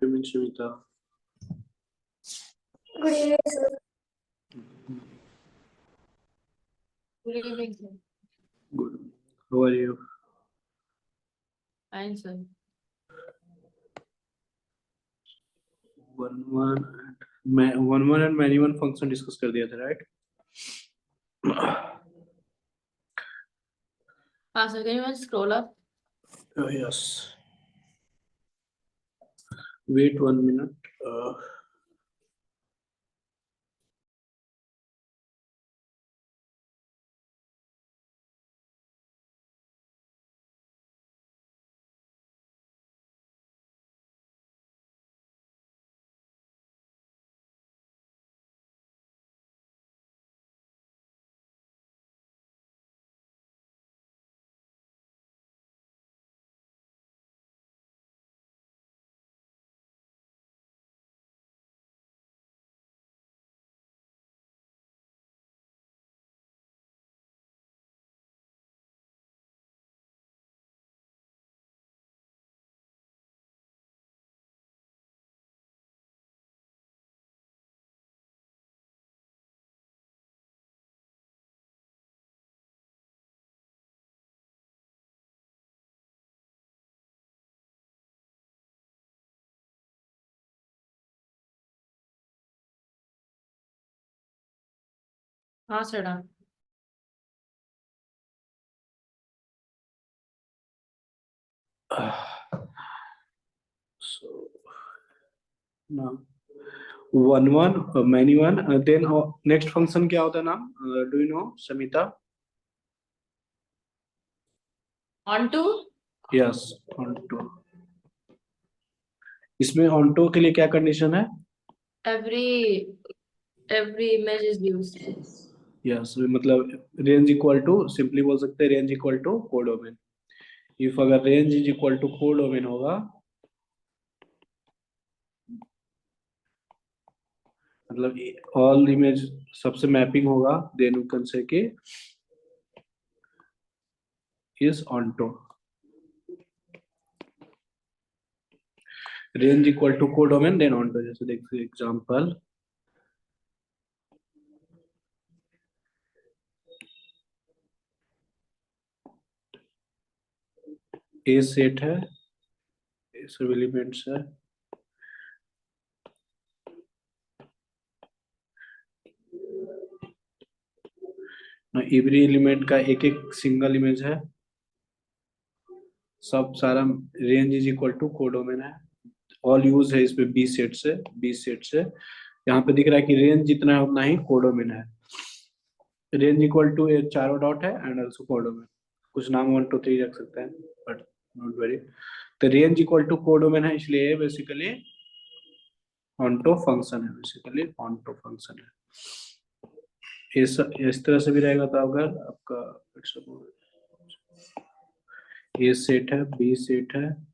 evening, Shmita. Good evening, sir. Good evening, sir. Good. How are you? Fine, sir. 1 and many one function discuss कर दिया था, right? Sir, can you once scroll up? Yes. Wait 1 minute. Sir, done. So now 1 many one, then next function क्या होता है नाम? Do you know, Samita? Onto? Yes, onto. इसमें onto के लिए क्या कंडीशन है? Every image is used. Yes, मतलब रेंज इक्वल टू, सिंपली बोल सकते हैं range equal to codomain. If अगर range is equal to codomain होगा, मतलब ऑल इमेज सबसे मैपिंग होगा, देन यू कैन से कि is onto. Range equal to codomain then onto. जैसे देखिए एग्जांपल, ए सेट है, ए सब एलिमेंट्स है, ना एवरी एलिमेंट का एक एक सिंगल इमेज है, सब सारा range is equal to codomain है. ऑल यूज है इसमें बी सेट से. यहाँ पे दिख रहा है कि रेंज जितना है उतना ही कोडोमेन है. रेंज इक्वल टू चारों डॉट है एंड ऑल्सो कोडोमेन. कुछ नाम 1 2 3 रख सकते हैं, बट नॉट वेरी. तो रेंज इक्वल टू कोडोमेन है, इसलिए बेसिकली ऑनटो फंक्शन है. बेसिकली ऑनटो फंक्शन है. इस तरह से भी रहेगा. तो अगर आपका ए सेट है, बी सेट है,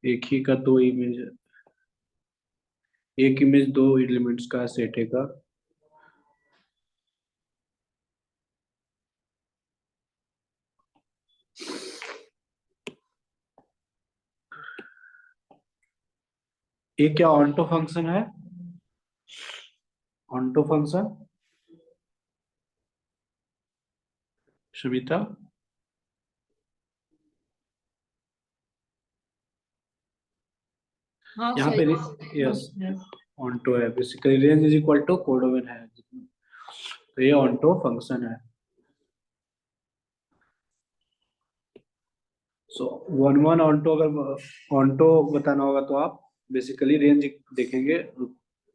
एक ही का दो इमेज है, एक इमेज दो एलिमेंट्स का सेट है का. ये क्या ऑनटो फंक्शन है? ऑनटो फंक्शन शबिता, यहाँ पे यस ऑनटो है. Basically range is equal to codomain है, तो ये ऑनटो फंक्शन है. सो 1 ऑनटो, अगर ऑनटो बताना होगा तो आप बेसिकली रेंज देखेंगे,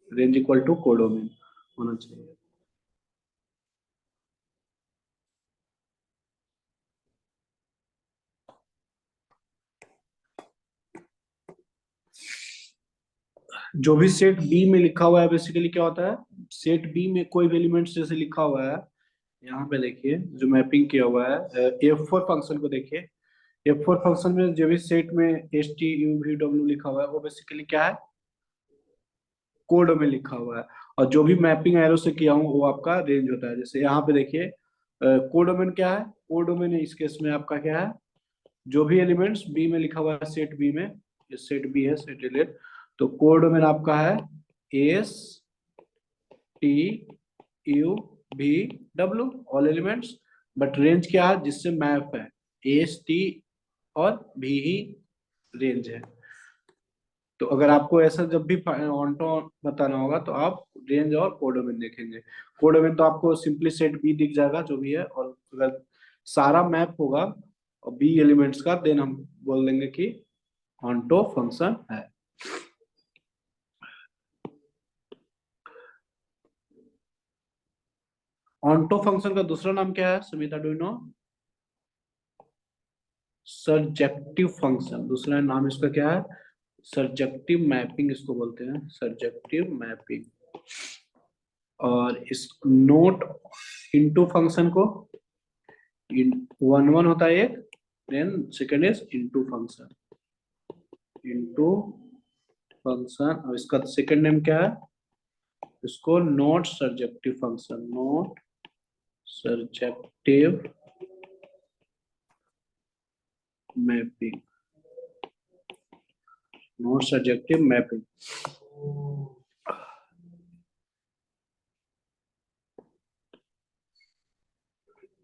रेंज इक्वल टू कोडोमेन होना चाहिए. जो भी सेट बी में लिखा हुआ है, बेसिकली क्या होता है, सेट बी में कोई भी एलिमेंट्स जैसे लिखा हुआ है, यहाँ पे देखिए जो मैपिंग किया हुआ है F4 फंक्शन को देखिए. F4 फंक्शन में जो भी सेट में STUVW लिखा हुआ है वो बेसिकली क्या है, कोडोमेन लिखा हुआ है, और जो भी मैपिंग एरो से किया हूँ वो आपका रेंज होता है। जैसे यहाँ पे देखिए कोडोमेन क्या है, कोडोमेन इस केस में आपका क्या है, जो भी एलिमेंट्स बी में लिखा हुआ है सेट बी में, ये सेट बी है, सेट एलिमेंट, तो कोडोमेन आपका है एस टी यू भी W all elements, but range क्या है जिससे मैप है, एस टी और भी ही रेंज है। तो अगर आपको ऐसा जब भी ऑन्टो बताना होगा तो आप रेंज और कोडोमेन देखेंगे। कोडोमेन तो आपको सिंपली सेट बी दिख जाएगा जो भी है, और अगर सारा मैप होगा और बी एलिमेंट्स का, देन हम बोल देंगे कि ऑन्टो फंक्शन है। ऑन्टो फंक्शन का दूसरा नाम क्या है Sumita, do you no? Surjective function, दूसरा नाम इसका क्या है, सर्जेक्टिव मैपिंग इसको बोलते हैं, सर्जेक्टिव मैपिंग। और इस नोट इनटू फंक्शन को वन वन होता है एक, then second is into function, into function, और इसका सेकंड नेम क्या है, इसको not surjective function, not surjective mapping, not surjective mapping.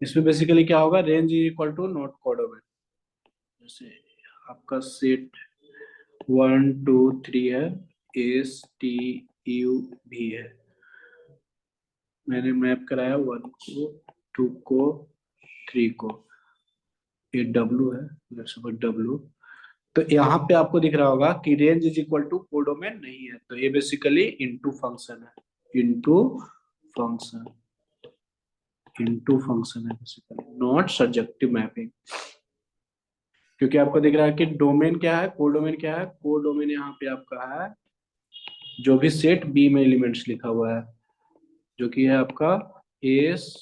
इसमें बेसिकली क्या होगा, range is equal to not codomain. जैसे आपका सेट 1 2 3 है, एस टी यू भी है, मैंने मैप कराया 1 को 2 को 3 को, ये डब्लू है, डब्लू। तो यहाँ पे आपको दिख रहा होगा कि range is equal to codomain नहीं है, तो ये बेसिकली इनटू फंक्शन है, इनटू फंक्शन, इनटू फंक्शन है बेसिकली, नॉट सर्जेक्टिव मैपिंग। क्योंकि आपको दिख रहा है कि डोमेन क्या है, कोडोमेन क्या है, कोडोमेन यहाँ पे आपका है जो भी सेट बी में एलिमेंट्स लिखा हुआ है, जो कि है आपका S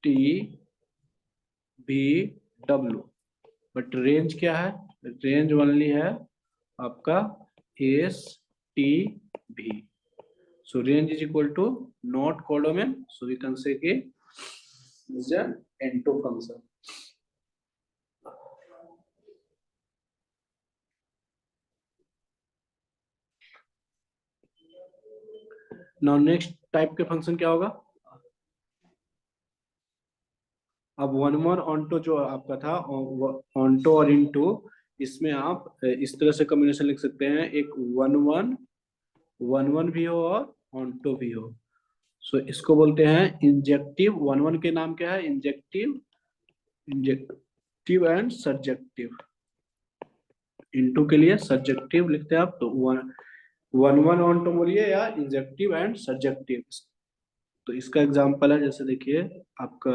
T B W, but range क्या है, रेंज ओनली है आपका S T B. So range is equal to not codomain, so we can say कि is an N2 function. Now next type के फंक्शन क्या होगा, अब वन वन ऑन्टो जो आपका था, ऑन्टो और इनटू, इसमें आप इस तरह से कॉम्बिनेशन लिख सकते हैं, एक वन वन भी हो और ऑन्टो भी हो। सो इसको बोलते हैं इंजेक्टिव, वन वन के नाम क्या है, injective, injective and surjective. Into के लिए सर्जेक्टिव लिखते हैं आप, तो वन वन ऑन्टो बोलिए या इंजेक्टिव एंड सर्जेक्टिव। तो इसका एग्जांपल है, जैसे देखिए आपका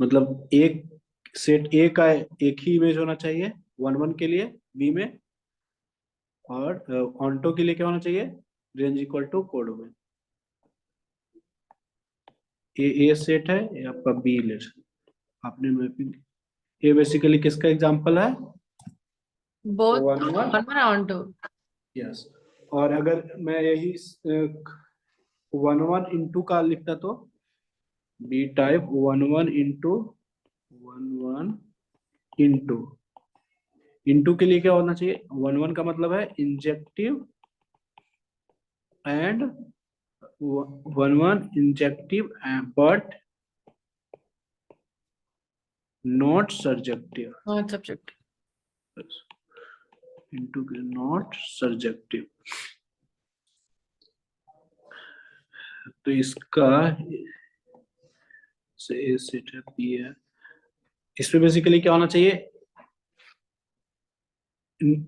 मतलब एक सेट ए का एक ही इमेज होना चाहिए वन वन के लिए बी में, और ऑन्टो के लिए क्या होना चाहिए, range equal to codomain. A set है, ये आपका बी लेट आपने मैपिंग, ये बेसिकली किसका एग्जांपल है, both one one, one one on two. Yes. और अगर मैं यही वन वन इंटू का लिखता तो B type one one into into के लिए क्या होना चाहिए, वन वन का मतलब है injective and one one injective but not surjective, Not subject. Into के नॉट सर्जेक्टिव। तो इसका सेट है बी है, इसमें बेसिकली क्या होना चाहिए,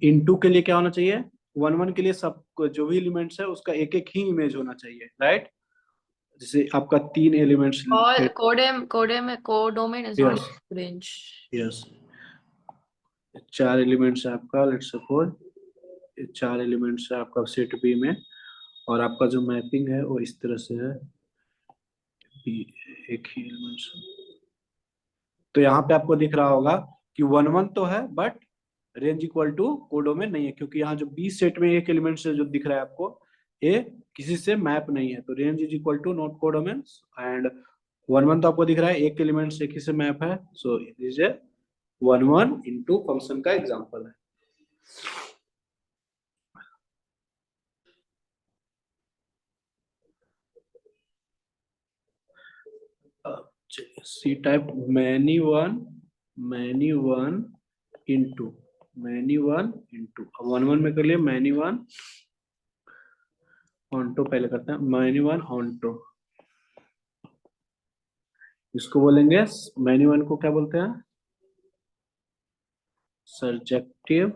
इनटू के लिए क्या होना चाहिए, वन वन के लिए सब जो भी एलिमेंट्स है उसका एक एक ही इमेज होना चाहिए, राइट। जैसे आपका तीन elements, All codomain is not yes range. Yes, चार एलिमेंट्स है आपका, लेट्स सपोज चार एलिमेंट्स है आपका सेट बी में, और आपका जो मैपिंग है वो इस तरह से है, एक ही एलिमेंट्स। तो यहाँ पे आपको दिख रहा होगा कि वन वन तो है but range equal to codomain नहीं है, क्योंकि यहाँ जो बी सेट में एक एलिमेंट से जो दिख रहा है आपको, ये किसी से मैप नहीं है, तो range is equal to not codomain. And 1 1 तो आपको दिख रहा है एक एलिमेंट से किसी से मैप है, so this is 1 1 into function का एग्जांपल है। C type many one into अब 1 1 में कर लिए मैनी वन ऑनटो, पहले करते हैं मैनी वन ऑनटो। इसको बोलेंगे मैनी वन को क्या बोलते हैं, surjective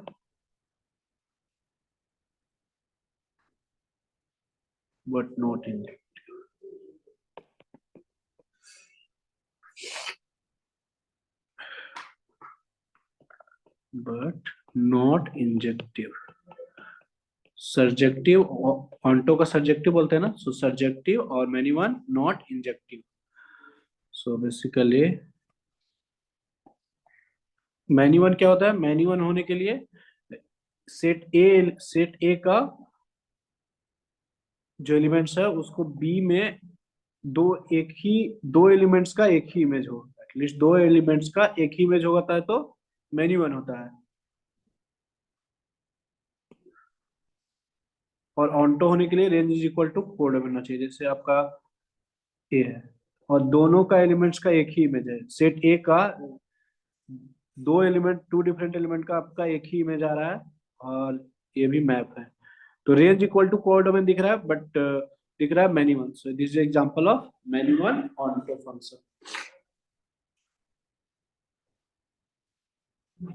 but not injective. But not injective, surjective onto का सर्जेक्टिव बोलते हैं ना, सो सर्जेक्टिव और many one not injective. So basically many one क्या होता है, मैनी वन होने के लिए सेट ए का जो एलिमेंट्स है उसको बी में दो एलिमेंट्स का एक ही इमेज हो, एटलीस्ट दो एलिमेंट्स का एक ही इमेज होता है तो मैनी वन होता है। और ऑन्टो होने के लिए range is equal to code बनना चाहिए, जैसे आपका ए है और दोनों का एलिमेंट्स का एक ही इमेज है, सेट ए का टू डिफरेंट एलिमेंट का आपका एक ही इमेज आ रहा है और ये भी मैप है, तो रेंज इक्वल टू कोऑर्डिनेट दिख रहा है बट दिख रहा है many one, so this is example of many one onto function.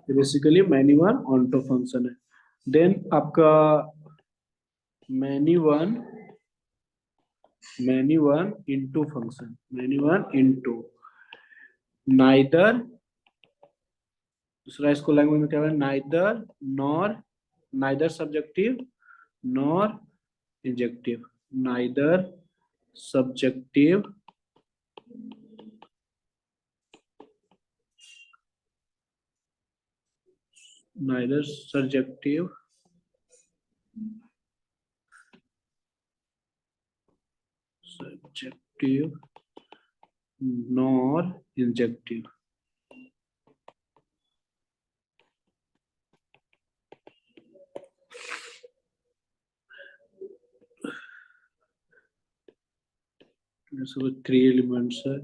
Basically many one onto function है। देन आपका many one into function, many one into neither, दूसरा इसको लैंग्वेज में क्या है, neither surjective nor injective, neither surjective nor injective। सब 3 elements है।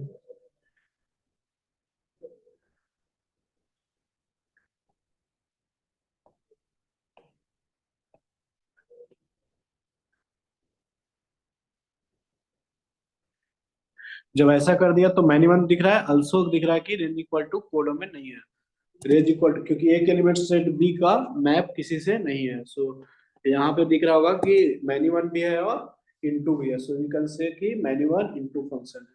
जब ऐसा कर दिया तो मैनी वन दिख रहा है, अल्सो दिख रहा है कि रेंज इक्वल टू कोडोमेन नहीं है, रेंज इक्वल टू क्योंकि एक एलिमेंट सेट बी का मैप किसी से नहीं है, सो यहाँ पे दिख रहा होगा कि मैनी वन भी है और इनटू भी है, सो वी कैन से कि मैनी वन इनटू फंक्शन है।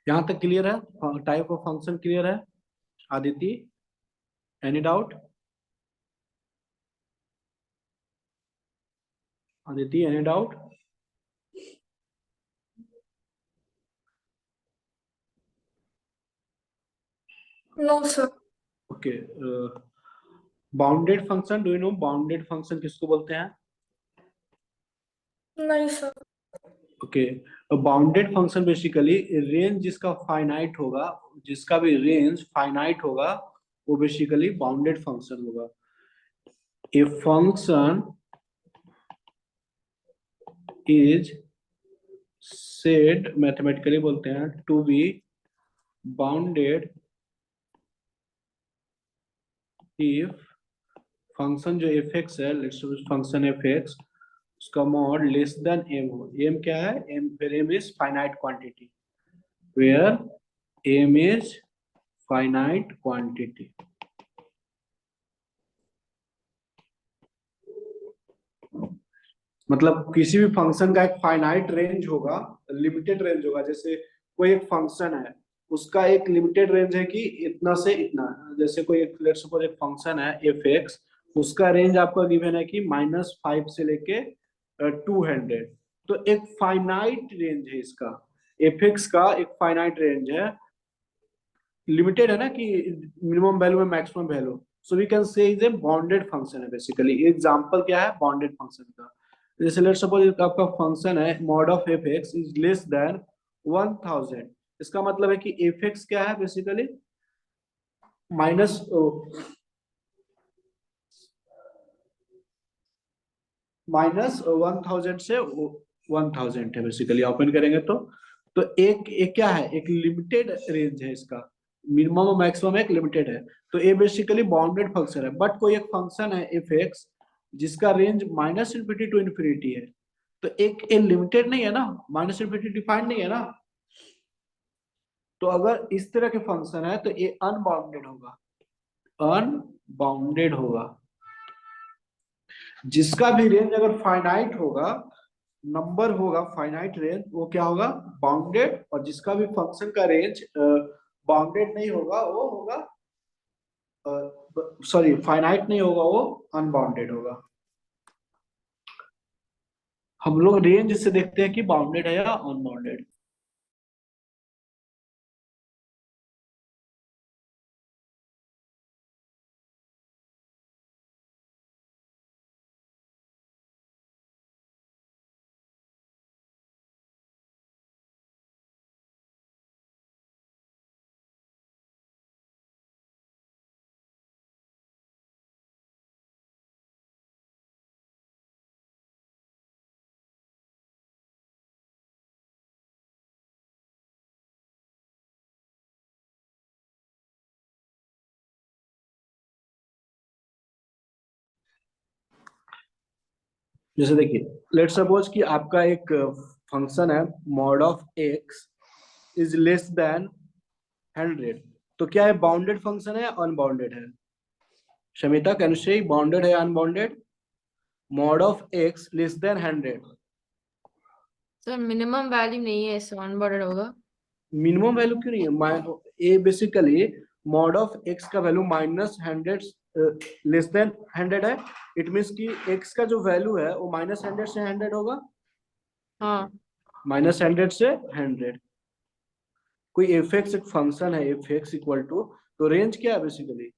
यहाँ तक क्लियर है, टाइप ऑफ फंक्शन क्लियर है Aditi, any doubt Aditi, any doubt? No sir. Okay, bounded function, do you know bounded function किसको बोलते हैं? नहीं सर। Okay, bounded function basically range जिसका फाइनाइट होगा, जिसका भी रेंज फाइनाइट होगा वो बेसिकली बाउंडेड फंक्शन होगा। A function is said mathematically बोलते हैं to be bounded if function जो एफ एक्स है, let's suppose function F X उसका मॉड लेस देन एम हो। एम क्या है? एम, फिर M is finite quantity, where M is finite quantity. मतलब किसी भी फंक्शन का एक फाइनाइट रेंज होगा, लिमिटेड रेंज होगा। जैसे कोई एक फंक्शन है, उसका एक लिमिटेड रेंज है कि इतना से इतना। जैसे कोई एक, लेट्स सपोज एक फंक्शन है एफ एक्स, उसका रेंज आपका गिवन है कि -5 से लेके 200। तो एक फाइनाइट रेंज है इसका, एफ एक्स का एक फाइनाइट रेंज है, लिमिटेड है ना कि मिनिमम वैल्यू में maximum value. So we can say is a bounded function है बेसिकली। एग्जांपल क्या है बाउंडेड फंक्शन का? जैसे लेट्स सपोज आपका फंक्शन है mod of F X is less than 1000। इसका मतलब है कि एफ एक्स क्या है बेसिकली? माइनस -1000 से 1000 है बेसिकली। ओपन करेंगे तो एक क्या है, एक लिमिटेड रेंज है इसका, मिनिमम और मैक्सिमम एक लिमिटेड है। तो ये बेसिकली बाउंडेड फंक्शन है। बट कोई एक फंक्शन है एफ एक्स जिसका रेंज -∞ टू इन्फिनिटी है, तो एक ये लिमिटेड नहीं है ना, -∞ डिफाइंड नहीं है ना। तो अगर इस तरह के फंक्शन है तो ये अनबाउंडेड होगा, अनबाउंडेड होगा। जिसका भी रेंज अगर फाइनाइट होगा, नंबर होगा फाइनाइट रेंज, वो क्या होगा? बाउंडेड। और जिसका भी फंक्शन का रेंज बाउंडेड नहीं होगा वो होगा, सॉरी फाइनाइट नहीं होगा, वो अनबाउंडेड होगा। हम लोग रेंज से देखते हैं कि बाउंडेड है या अनबाउंडेड। जैसे देखिए, लेट्स सपोज कि आपका एक फंक्शन है mod of x is less then 100। तो क्या है, बाउंडेड फंक्शन है या अनबाउंडेड है? शमिता कैन से बाउंडेड है या unbounded? Mod of x less than 100। Sir minimum value नहीं है, इससे अनबॉर्डर होगा। मिनिमम वैल्यू क्यों नहीं है? ए बेसिकली मॉड ऑफ एक्स का वैल्यू -100 लेस देन 100 है। इट मीन्स कि एक्स का जो वैल्यू है वो -100 से 100 होगा। हाँ -100 से 100। कोई एफ एक्स एक फंक्शन है एफ एक्स इक्वल टू, तो रेंज क्या है बेसिकली?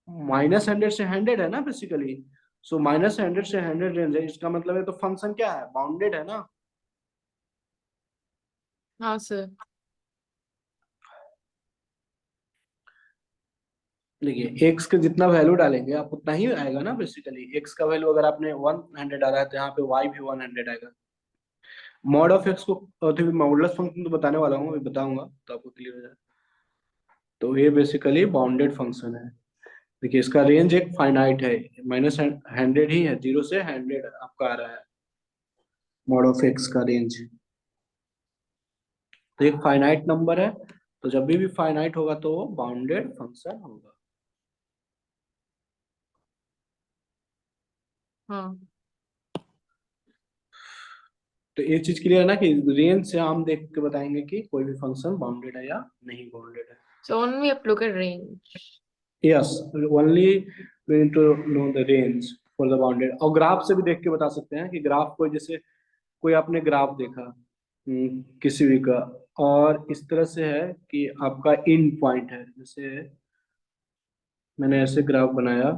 -100 से 100 है ना बेसिकली। सो -100 से 100 रेंज है, इसका मतलब है तो फंक्शन क्या है? बाउंडेड है ना। हाँ सर। देखिए एक्स का जितना वैल्यू डालेंगे आप उतना ही आएगा ना बेसिकली। एक्स का वैल्यू अगर आपने 100 डाला है तो यहाँ पे वाई भी 100 आएगा। मॉड ऑफ एक्स को मॉडुलस फंक्शन तो बताने वाला हूँ, अभी बताऊंगा तो आपको क्लियर हो जाए। तो ये बेसिकली बाउंडेड फंक्शन है। देखिए इसका रेंज एक फाइनाइट है, -100 ही है, 0 से 100 आपका आ रहा है मॉड ऑफ एक्स का रेंज। तो एक फाइनाइट नंबर है, तो जब भी फाइनाइट होगा तो वो बाउंडेड फंक्शन होगा। हाँ तो ये चीज क्लियर है ना कि रेंज से हम देख के बताएंगे कि कोई भी फंक्शन बाउंडेड है या नहीं बाउंडेड है। So only we have to look at range. Yes, only we need to know the range for the bounded. और ग्राफ से भी देख के बता सकते हैं कि ग्राफ को, जैसे कोई आपने ग्राफ देखा किसी भी का, और इस तरह से है कि आपका इन पॉइंट है, जैसे मैंने ऐसे ग्राफ बनाया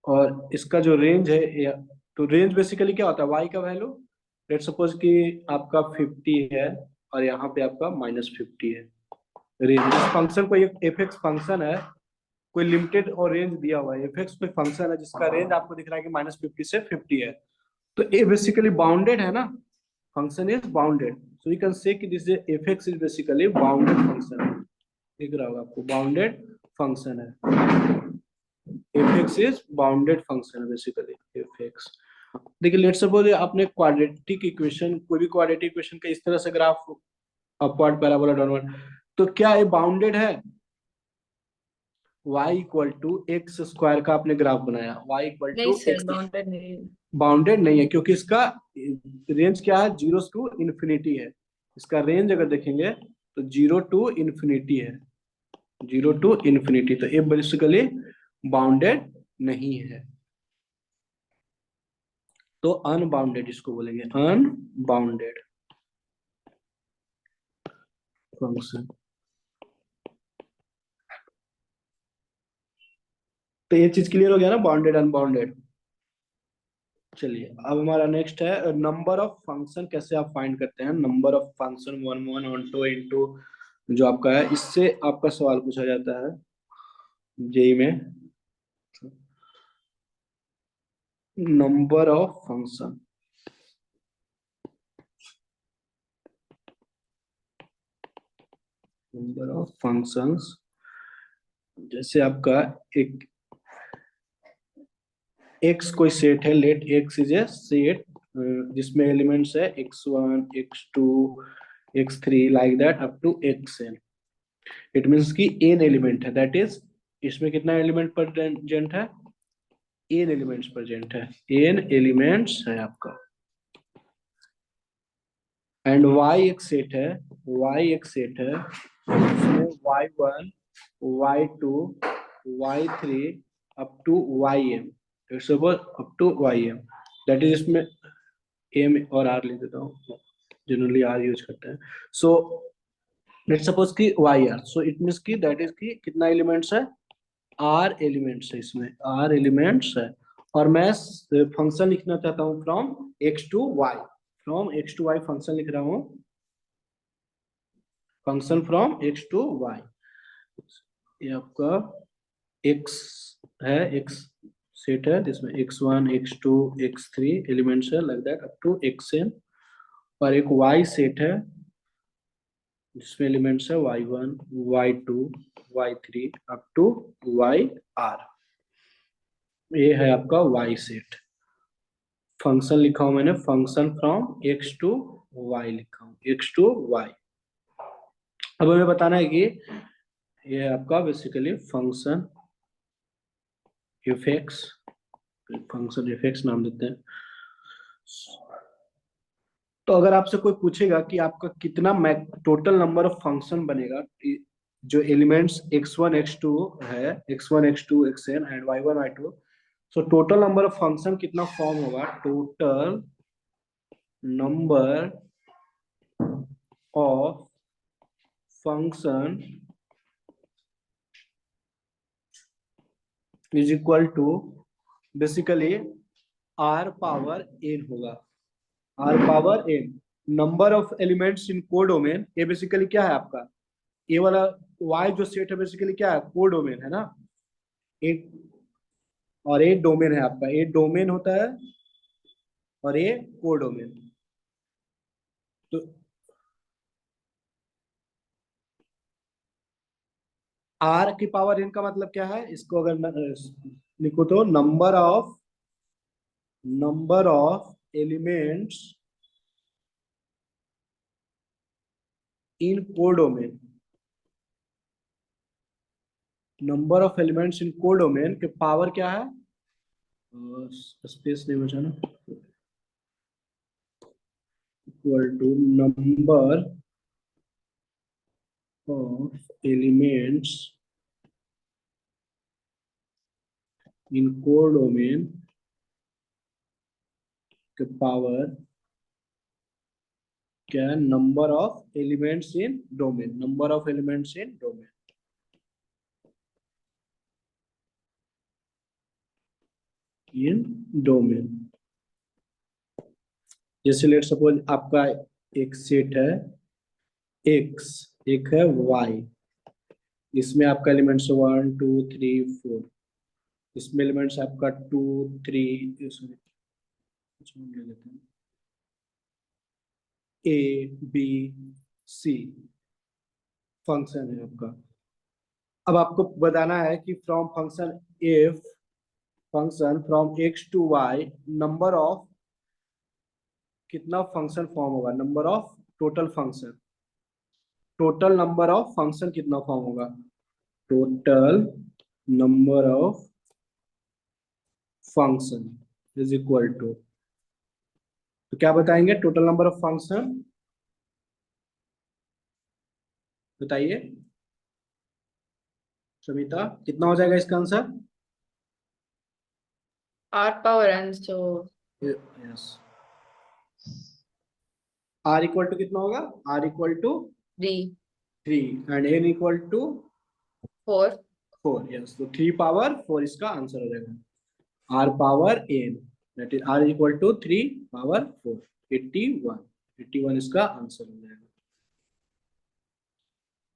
और इसका जो रेंज है तो रेंज बेसिकली क्या होता है? वाई का वैल्यू, लेट्स सपोज कि आपका 50 है और यहाँ पे आपका -50 है। रेंज इस फंक्शन को, एक एफ एक्स फंक्शन है, कोई लिमिटेड और रेंज दिया हुआ है। एफ एक्स कोई फंक्शन है जिसका रेंज आपको दिख रहा है कि -50 से 50 है, तो ये बेसिकली बाउंडेड है ना। Function is bounded, so you can say कि this F X is basically bounded function. दिख रहा होगा आपको, बाउंडेड फंक्शन है। F X is bounded function basically, F X. देखिए लेट्स सपोज आपने क्वाड्रेटिक इक्वेशन, कोई भी क्वाड्रेटिक इक्वेशन का इस तरह से ग्राफ, अपवर्ड पैराबोला डाउनवर्ड, तो क्या ये बाउंडेड है? y equal to X square का आपने ग्राफ बनाया, y इक्वल नहीं टू सर, एक्स, बाउंडेड नहीं है। बाउंडेड नहीं है क्योंकि इसका रेंज क्या है, जीरो टू इन्फिनिटी है। इसका रेंज अगर देखेंगे तो जीरो टू इन्फिनिटी है, जीरो टू इन्फिनिटी, तो ये बेसिकली बाउंडेड नहीं है, तो अनबाउंडेड इसको बोलेंगे, अनबाउंडेड फंक्शन। तो ये चीज क्लियर हो गया ना, बाउंडेड अनबाउंडेड। चलिए अब हमारा नेक्स्ट है नंबर ऑफ फंक्शन, कैसे आप फाइंड करते हैं number of function, one one one two into जो आपका है, इससे आपका सवाल पूछा जाता है जेई में, number of function, number of functions. जैसे आपका एक एक्स कोई सेट है, let X is a set जिसमें एलिमेंट्स है x1 x2 x3 like that up to xn। It means कि n एलिमेंट है, दैट इज इसमें कितना एलिमेंट प्रेजेंट है, n एलिमेंट्स प्रेजेंट है, n एलिमेंट्स है आपका। एंड y एक सेट है, y एक सेट है इसमें y1 y2 y3 up to ym, suppose up to ym, that is इसमें एम और आर ले देता हूँ, जनरली आर यूज करते हैं। सो लेट्स सपोज कि Y R, so it means कि दैट इज कि कितना एलिमेंट्स है, आर एलिमेंट्स है, इसमें आर एलिमेंट्स है। और मैं फंक्शन लिखना चाहता हूँ from X to Y, from X to Y function लिख रहा हूँ, function from X to Y. ये आपका एक्स है, एक्स सेट है जिसमें x1 x2 x3 एलिमेंट्स है like that up to xn, और एक y सेट है जिसमें एलिमेंट्स है y1 y2 y3 up to yr। ये है आपका y सेट। फंक्शन लिखा हूं मैंने, function from x to y लिखा हूं, x टू y। अब हमें बताना है कि ये है आपका basically function F x, function F x नाम देते हैं। तो अगर आपसे कोई पूछेगा कि आपका कितना टोटल नंबर ऑफ फंक्शन बनेगा, जो एलिमेंट्स x1 x2 है, x1 x2 xn and y1 y2, so total number of function कितना फॉर्म होगा, total number of function is equal to basically r power n होगा, r power n, number of elements in codomain. ये बेसिकली क्या है आपका, ये वाला y जो सेट है बेसिकली क्या है, कोडोमेन है ना, एक, और ये डोमेन है आपका, ये डोमेन होता है और ये कोडोमेन। तो r की पावर n का मतलब क्या है, इसको अगर लिखो तो number of elements in codomain, number of elements in codomain के पावर क्या है, स्पेस नहीं बचा ना, equal to number of elements in codomain के पावर क्या है, number of elements in domain, number of elements in domain, in domain. जैसे लेट सपोज आपका एक सेट है x, एक है y, इसमें आपका एलिमेंट्स 1 2 3 4, इसमें एलिमेंट्स आपका 2 3, ले लेते हैं a b c, फंक्शन है आपका। अब आपको बताना है कि from function f function from x to y, number of, कितना फंक्शन फॉर्म होगा, number of total function, total number of function कितना फॉर्म होगा, total number of function is equal to, तो क्या बताएंगे टोटल नंबर ऑफ फंक्शन, बताइए सविता, कितना हो जाएगा इसका answer? R power n, so यस, आर इक्वल टू कितना होगा, R equal to 3, 3 and N equal to 4. 4, yes, तो 3 पावर 4 इसका आंसर हो जाएगा, R power N, that is R equal to 3 power 4, 81, 81 इसका आंसर हो जाएगा।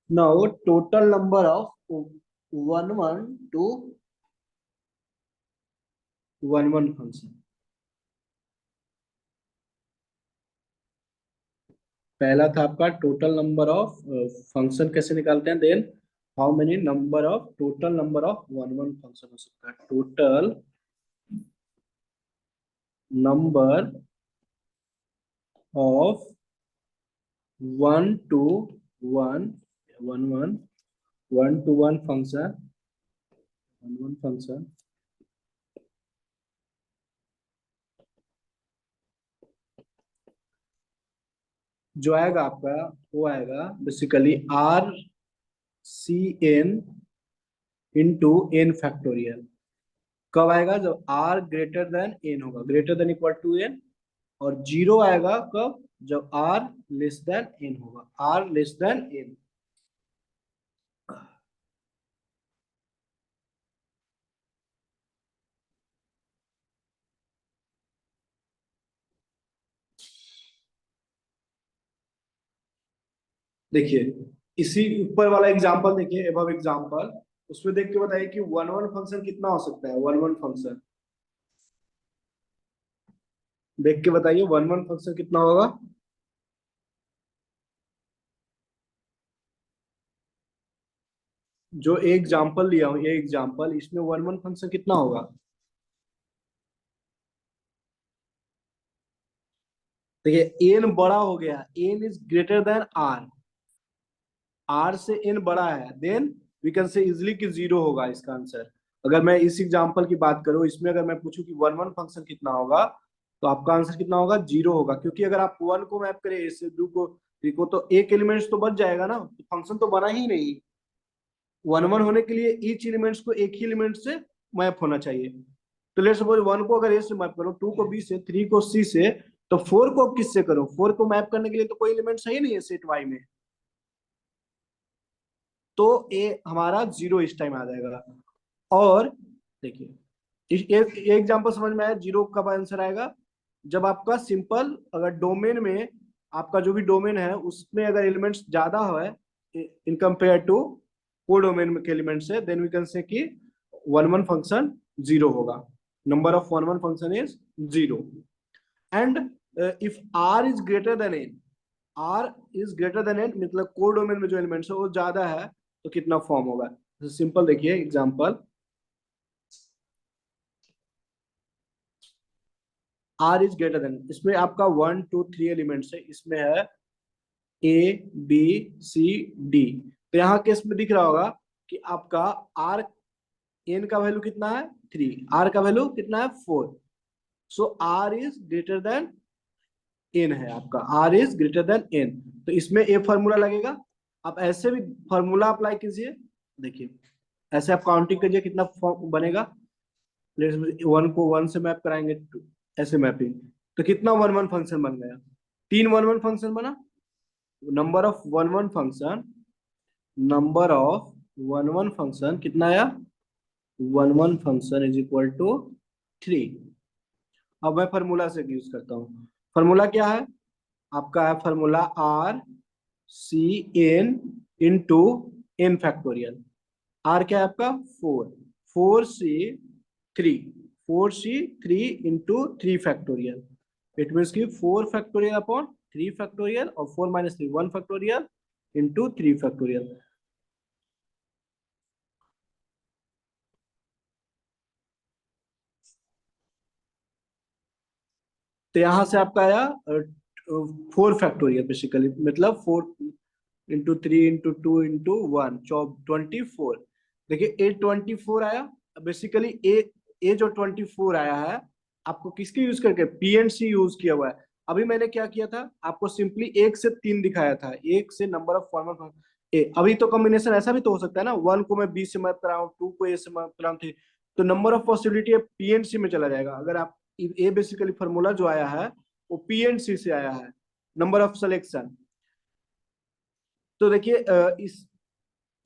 Now total number of 1 to 1 function, पहला था आपका टोटल नंबर ऑफ फंक्शन कैसे निकालते हैं, then how many number of, total number of 1 function हो सकता है, total number of 1 to 1 function, 1 function जो आएगा आपका वो आएगा basically R C N into N factorial, कब आएगा, जब आर ग्रेटर देन एन होगा, greater than equal to N, और 0 आएगा कब, जब आर लेस देन एन होगा, आर लेस देन एन। देखिए इसी ऊपर वाला एग्जांपल देखिए, एबव एग्जांपल, उसमें देख के बताइए कि 1 फंक्शन कितना हो सकता है, 1 फंक्शन देख के बताइए 1 फंक्शन कितना होगा, जो एग्जांपल लिया हूं ये एग्जांपल, इसमें 1 फंक्शन कितना होगा, देखिए एन बड़ा हो गया, N is greater than R, R से एन बड़ा है, then we can say easily कि 0 होगा इसका आंसर। अगर मैं इस एग्जांपल की बात करूं, इसमें अगर मैं पूछूं कि 1 फंक्शन कितना होगा, तो आपका आंसर कितना होगा, 0 होगा, क्योंकि अगर आप 1 को मैप करें इससे 2 को 3 को, तो एक एलिमेंट्स तो बच जाएगा ना, तो फंक्शन तो बना ही नहीं। 1 होने के लिए ईच एलिमेंट्स को एक ही एलिमेंट से मैप होना चाहिए, तो लेट्स सपोज 1 को अगर ए से मैप करो, 2 को बी से, 3 को सी से, तो 4 को किससे करो, 4 को मैप करने के लिए तो कोई एलिमेंट सही नहीं है सेट वाई में, तो ए हमारा 0 इस टाइम आ जाएगा। और देखिए एक एग्जांपल समझ में आया, 0 कब आंसर आएगा, जब आपका सिंपल अगर डोमेन में, आपका जो भी डोमेन है उसमें अगर एलिमेंट्स ज्यादा है in compare to codomain के एलिमेंट से, देन वी कैन से कि 1 फंक्शन 0 होगा, number of 1 function is 0, and if R is greater than N, R is greater than N मतलब को डोमेन में जो एलिमेंट्स है वो ज्यादा है, तो कितना फॉर्म होगा, सिंपल देखिए example, R is greater than, इसमें आपका 1 2 3 एलिमेंट्स है, इसमें है ए बी सी डी, तो यहाँ केस में दिख रहा होगा कि आपका आर एन का वैल्यू कितना है 3, आर का वैल्यू कितना है 4, so R is greater than N है, आपका R is greater than N, तो इसमें ए फॉर्मूला लगेगा। आप ऐसे भी फॉर्मूला अप्लाई कीजिए, देखिए ऐसे आप काउंटिंग कीजिए कितना बनेगा, 1 को 1 से मैप कराएंगे, ऐसे मैपिंग, तो कितना 1 फंक्शन बन गया, 3 1 फंक्शन बना, number of 1 function, number of 1 function कितना आया, 1 फंक्शन इज इक्वल टू 3। अब मैं फार्मूला से यूज करता हूँ, फार्मूला क्या है आपका, है formula R C N into N factorial, R क्या है आपका 4, 4c3, 4c3 into 3 factorial, it means की 4 फैक्टोरियल अपॉन 3 फैक्टोरियल, और 4 माइनस 3 1 फैक्टोरियल इंटू 3 फैक्टोरियल, तो यहाँ से आपका आया 4 फैक्टोरियल बेसिकली, मतलब 4 × 3 × 2 × 1 24। देखिए A24 आया बेसिकली। ए जो 24 आया है आपको किसके यूज करके, पीएनसी यूज किया हुआ है। अभी मैंने क्या किया था, आपको सिंपली 1 से 3 दिखाया था, 1 से नंबर ऑफ फॉर्मल ए। अभी तो कॉम्बिनेशन ऐसा भी तो हो सकता है ना, 1 को मैं बी से मैप कराऊं, 2 को ए से मैप कराऊं, तो नंबर ऑफ पॉसिबिलिटी पीएनसी में चला जाएगा। अगर आप ए बेसिकली फॉर्मूला जो आया है वो पीएनसी से आया है, नंबर ऑफ सिलेक्शन। तो देखिए इस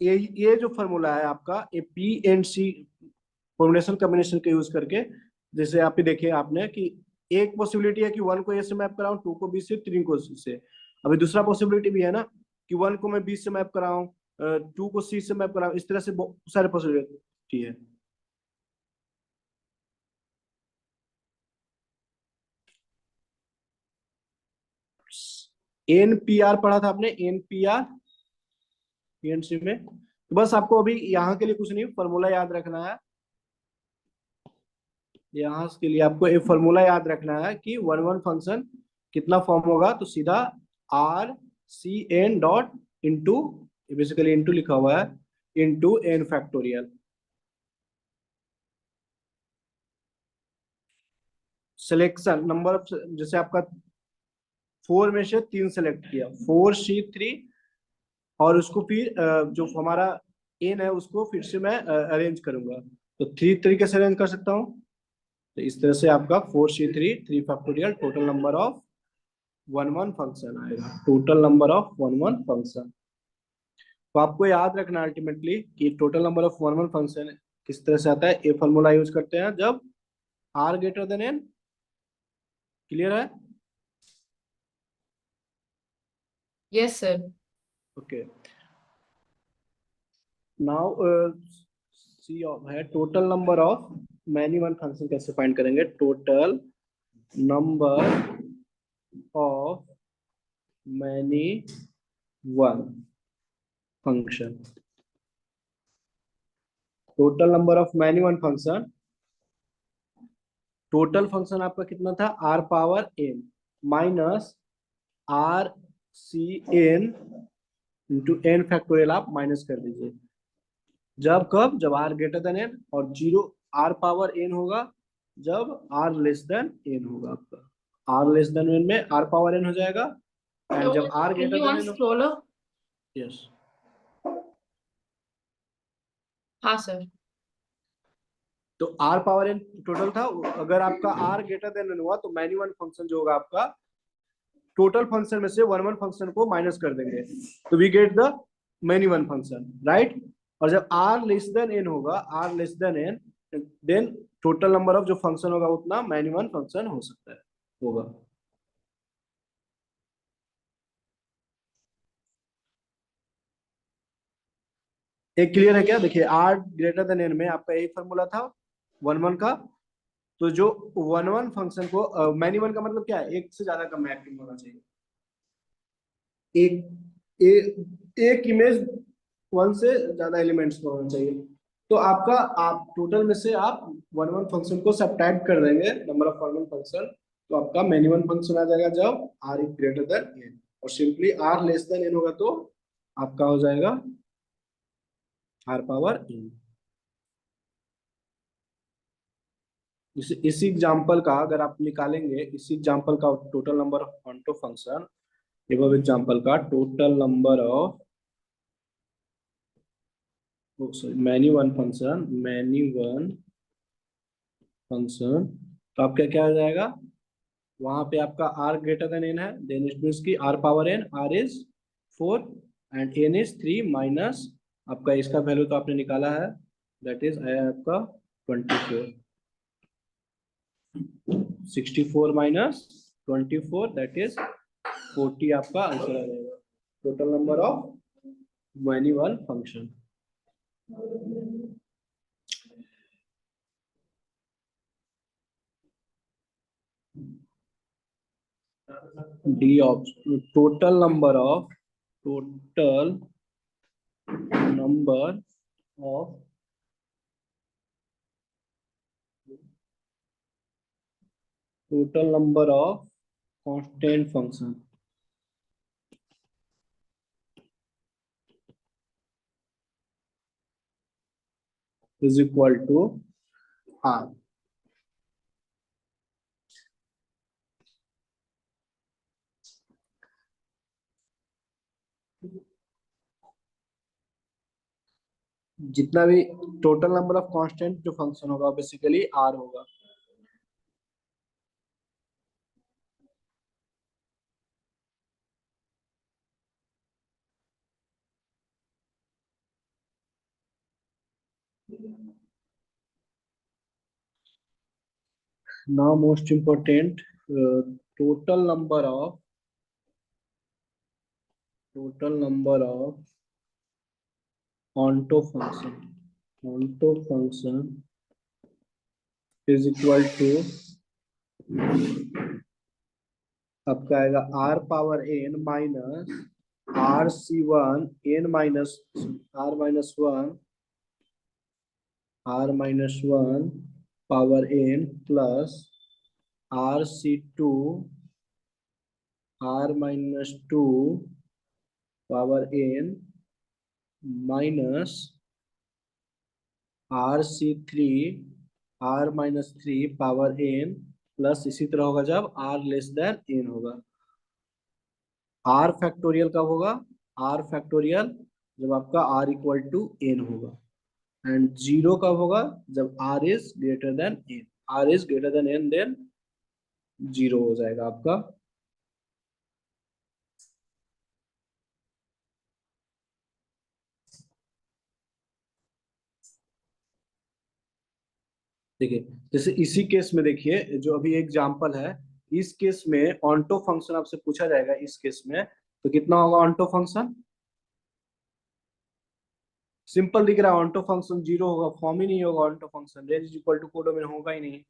ये जो फॉर्मूला है आपका, ये P and C combination combination के यूज करके, जैसे आप ही देखे आपने कि एक पॉसिबिलिटी है कि 1 को ए से मैप कराऊं, 2 को बी से, 3 को सी से। अभी दूसरा पॉसिबिलिटी भी है ना कि 1 को मैं बी से मैप कराऊं, 2 को सी से मैप कराऊं, इस तरह से बहुत सारे पॉसिबिलिटी है। एनपीआर पढ़ा था आपने, एनपीआर पीएनसी में। तो बस आपको अभी यहाँ के लिए कुछ नहीं, फॉर्मूला याद रखना है। यहाँ के लिए आपको एक फॉर्मूला याद रखना है कि 1 1 फंक्शन कितना फॉर्म होगा, तो सीधा R C N dot into, basically into लिखा हुआ है, into N factorial. Selection number of, जैसे आपका 4 में से 3 सेलेक्ट किया, 4C3, और उसको फिर जो हमारा एन है उसको फिर से मैं अरेंज करूंगा, तो 3 तरीके से अरेंज कर सकता हूँ। तो इस तरह से आपका 4C3 3 factorial total number of 1 1 function आएगा, टोटल नंबर ऑफ 1 1 फंक्शन। तो आपको याद रखना अल्टीमेटली कि टोटल नंबर ऑफ 1 1 फंक्शन किस तरह से आता है। ये फॉर्मूला यूज करते हैं जब R greater than N. Clear है? Yes sir. Okay, now see है total number of many one function कैसे फाइंड करेंगे। Total number of many one function, total number of many one function, total function आपका कितना था, R power N minus R C N into N factorial, आप minus कर दीजिए। जब कब, जब आर ग्रेटर देन एन, और जीरो आर पावर एन होगा जब आर लेस देन एन होगा। आपका आर लेस देन एन में आर पावर एन हो जाएगा, एंड जब R Can greater you than want N, scroller? Yes. हाँ सर। तो आर पावर एन टोटल था, अगर आपका आर ग्रेटर देन एन हुआ तो मैनी वन फंक्शन जो होगा आपका टोटल फंक्शन में से 1 1 फंक्शन को माइनस कर देंगे, तो we get the many one function, right. और जब आर लेस देन एन होगा, R less than N, then total number of जो फंक्शन होगा उतना मैनी वन फंक्शन हो सकता है, होगा। एक क्लियर है क्या? देखिए आर ग्रेटर देन एन में आपका यही फॉर्मूला था 1 1 का। तो जो 1 1 फंक्शन को मैनी वन का मतलब क्या है, एक से ज्यादा का मैपिंग होना चाहिए। एक एक इमेज 1 से ज्यादा एलिमेंट्स का होना चाहिए। तो आपका, आप टोटल में से आप 1 1 फंक्शन को सब्ट्रैक्ट कर देंगे नंबर ऑफ 1 1 फंक्शन, तो आपका मैनी वन फंक्शन आ जाएगा जब R is greater than N, और simply R less than N होगा तो आपका हो जाएगा आर पावर एन। इसी एग्जांपल का अगर आप निकालेंगे, इसी एग्जांपल का total number of onto function, above example का total number of, many one function, many one function, तो आपका क्या आ जाएगा, वहां पे आपका आर ग्रेटर देन एन है, देन इट मीन्स की R power N, R is 4 and N is 3 minus आपका इसका वैल्यू तो आपने निकाला है, दैट इज आया आपका 24, 64 माइनस 24 दैट इज 40, आपका आंसर आ जाएगा total number of many one function. D option, total number of, total number of total number of constant function is equal to R. जितना भी टोटल नंबर ऑफ कांस्टेंट जो function होगा basically R होगा। Now most important, total number of onto function is equal to आपका आएगा r power n minus rc1 n minus r-1 power n plus rc2 r-2 power n minus rc3 r-3 power n plus इसी तरह होगा जब r less than n होगा। r factorial कब होगा? r factorial जब आपका r इक्वल टू n होगा। एंड जीरो कब होगा? जब r is greater than n। r is greater than n then zero हो जाएगा आपका। देखिए जैसे इसी केस में देखिए जो अभी एग्जांपल है, इस केस में ऑन्टो फंक्शन आपसे पूछा जाएगा। इस केस में तो कितना होगा ऑन्टो फंक्शन? सिंपल दिख रहा है, ऑन्टो फंक्शन जीरो होगा, फॉर्म ही नहीं होगा onto function. Range is equal to codomain होगा ही नहीं।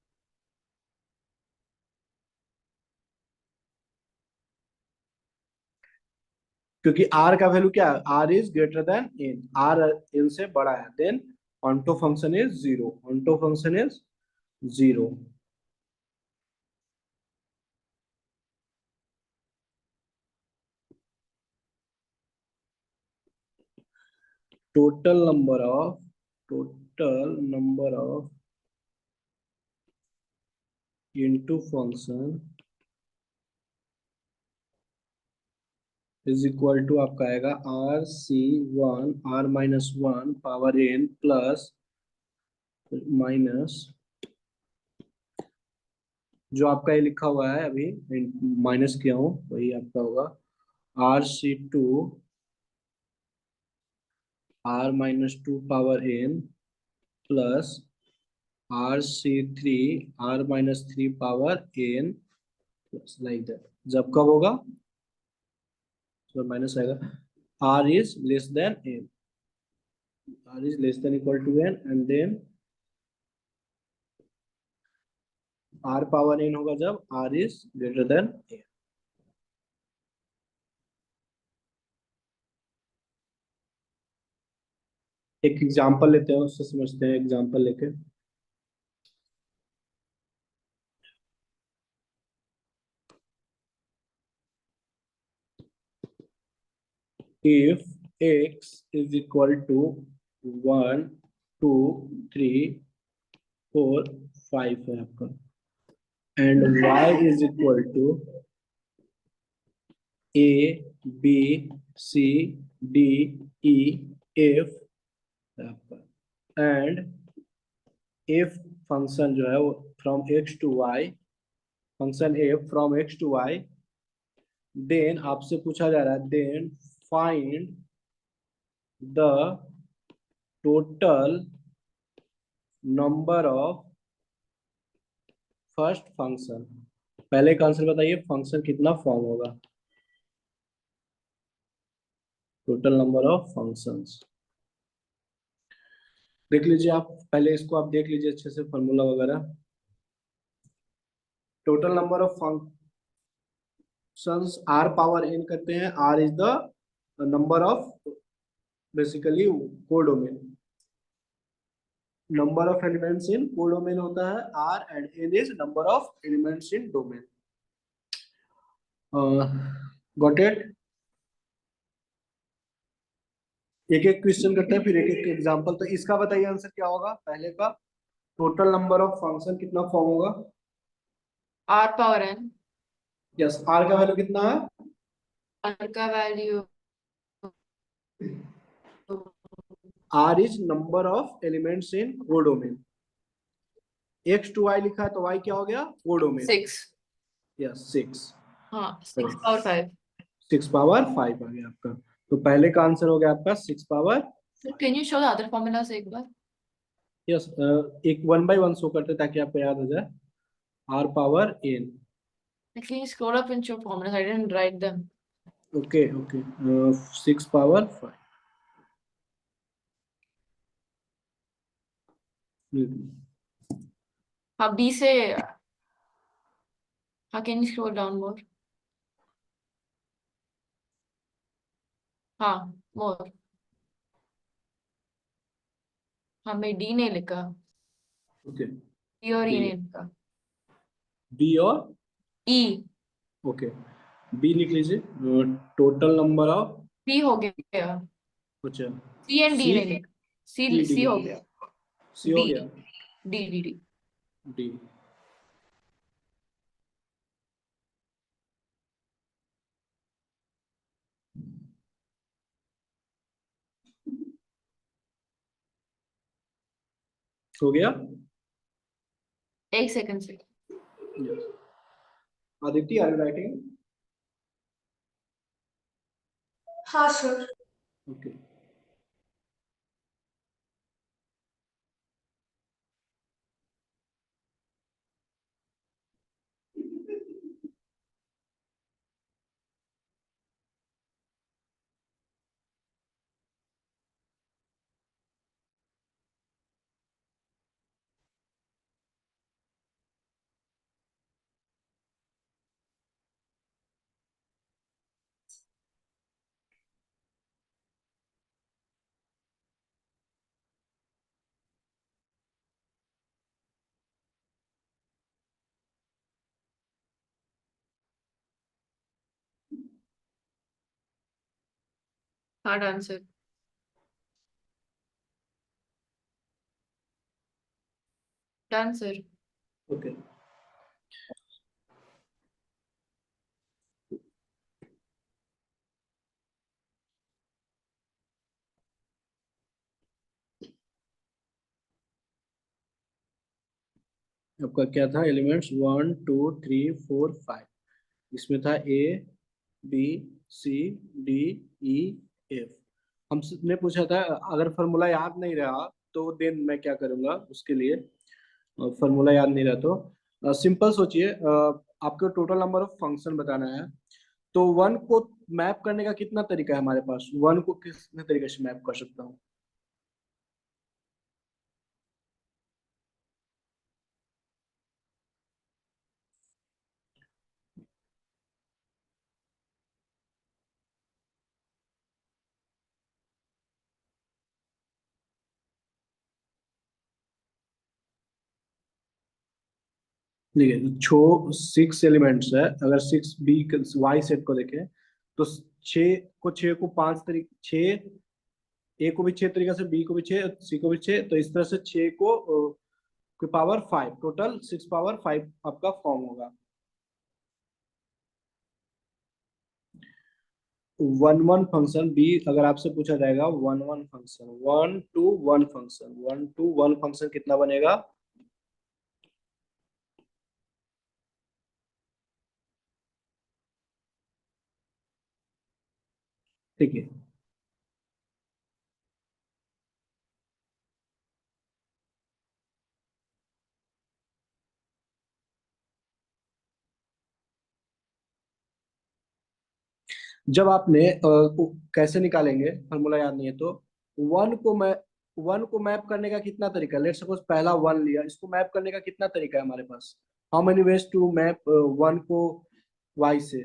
क्योंकि r का वैल्यू क्या है? r is greater than n, r n से बड़ा है, then onto function is zero. Onto function is zero. total number of into function is equal to आपका आएगा rc1 r-1 power n plus minus जो आपका ये लिखा हुआ है अभी माइनस किया हूं वही आपका होगा rc2 r-2 power n plus rc3 r-3 power n plus like that. जब कब होगा? तो माइनस आएगा r is less than n, r is less than equal to n and then r power n होगा जब r is greater than n। एक example लेते हैं, उससे समझते हैं एग्जांपल लेके। if x is equal to 1 2 3 4 5 है आपका, and y is equal to a b c d e f है आपका, एंड f फंक्शन जो है वो from x to y, function f from x to y, then आपसे पूछा जा रहा है then find the total number of first function. पहले का आंसर बताइए, फंक्शन कितना फॉर्म होगा? टोटल नंबर ऑफ फंक्शंस देख लीजिए आप, पहले इसको आप देख लीजिए अच्छे से फॉर्मूला वगैरह। Total number of functions r power n करते हैं, r is the number of basically codomain. Number of elements in codomain होता है R and N is number of elements in domain. Got it. एक एक question करते हैं फिर एक एक एग्जांपल। तो इसका बताइए आंसर क्या होगा पहले का। टोटल नंबर ऑफ फंक्शन कितना फॉर्म होगा। R power n, yes, R का वैल्यू कितना है। R का value R is number of elements in codomain. X to Y लिखा है तो वाई क्या हो गया कोडोमेन। 6, यस 6। हाँ 6 पावर 5। 6 पावर 5 आ गया आपका। तो पहले का आंसर हो गया आपका 6 power. Can you show the other formulas एक बार। यस, एक वन बाय वन शो करते ताकि आपको याद हो जाए। R power N. Can you scroll up and show formulas? I didn't write them. Okay okay. 6 power 5। हाँ B से, हाँ can you scroll down more? हाँ more। हाँ मैं D नहीं लिखा, ओके। D और E डी। नहीं लिखा। बी और E, ओके। बी लिख लीजिए। Total number of. C हो गया। अच्छा। C and D सी। नहीं लिखा। डी C डी हो गया। सी हो D, गया। D। डी। हो गया। एक सेकंड से। Yes. Aditya are you writing. हाँ sir. Okay. Hard answer. Done sir. Okay. आपका क्या था एलिमेंट्स 1 2 3 4 5। इसमें था A B C D E F. हमने पूछा था अगर फॉर्मूला याद नहीं रहा तो देन मैं क्या करूंगा उसके लिए। फॉर्मूला याद नहीं रहा तो सिंपल सोचिए। आपको टोटल नंबर ऑफ फंक्शन बताना है। तो वन को मैप करने का कितना तरीका है हमारे पास। वन को कितने तरीके से मैप कर सकता हूँ। देखिए छो 6 एलिमेंट्स है। अगर 6 बी वाई सेट को देखें तो 6 को 5 तरीके 6 ए को भी 6 तरीके से बी को भी 6 सी को भी 6 तो इस तरह से 6 को पावर 5 टोटल 6 पावर 5 आपका फॉर्म होगा। वन वन फंक्शन बी अगर आपसे पूछा जाएगा one one function 1 to 1 function 1 to 1 function कितना बनेगा। ठीक है। जब आपने कैसे निकालेंगे फॉर्मूला याद नहीं है तो वन को मैं वन को मैप करने का कितना तरीका। लेट सपोज पहला वन लिया इसको मैप करने का कितना तरीका है हमारे पास। How many ways to map one को वाई से।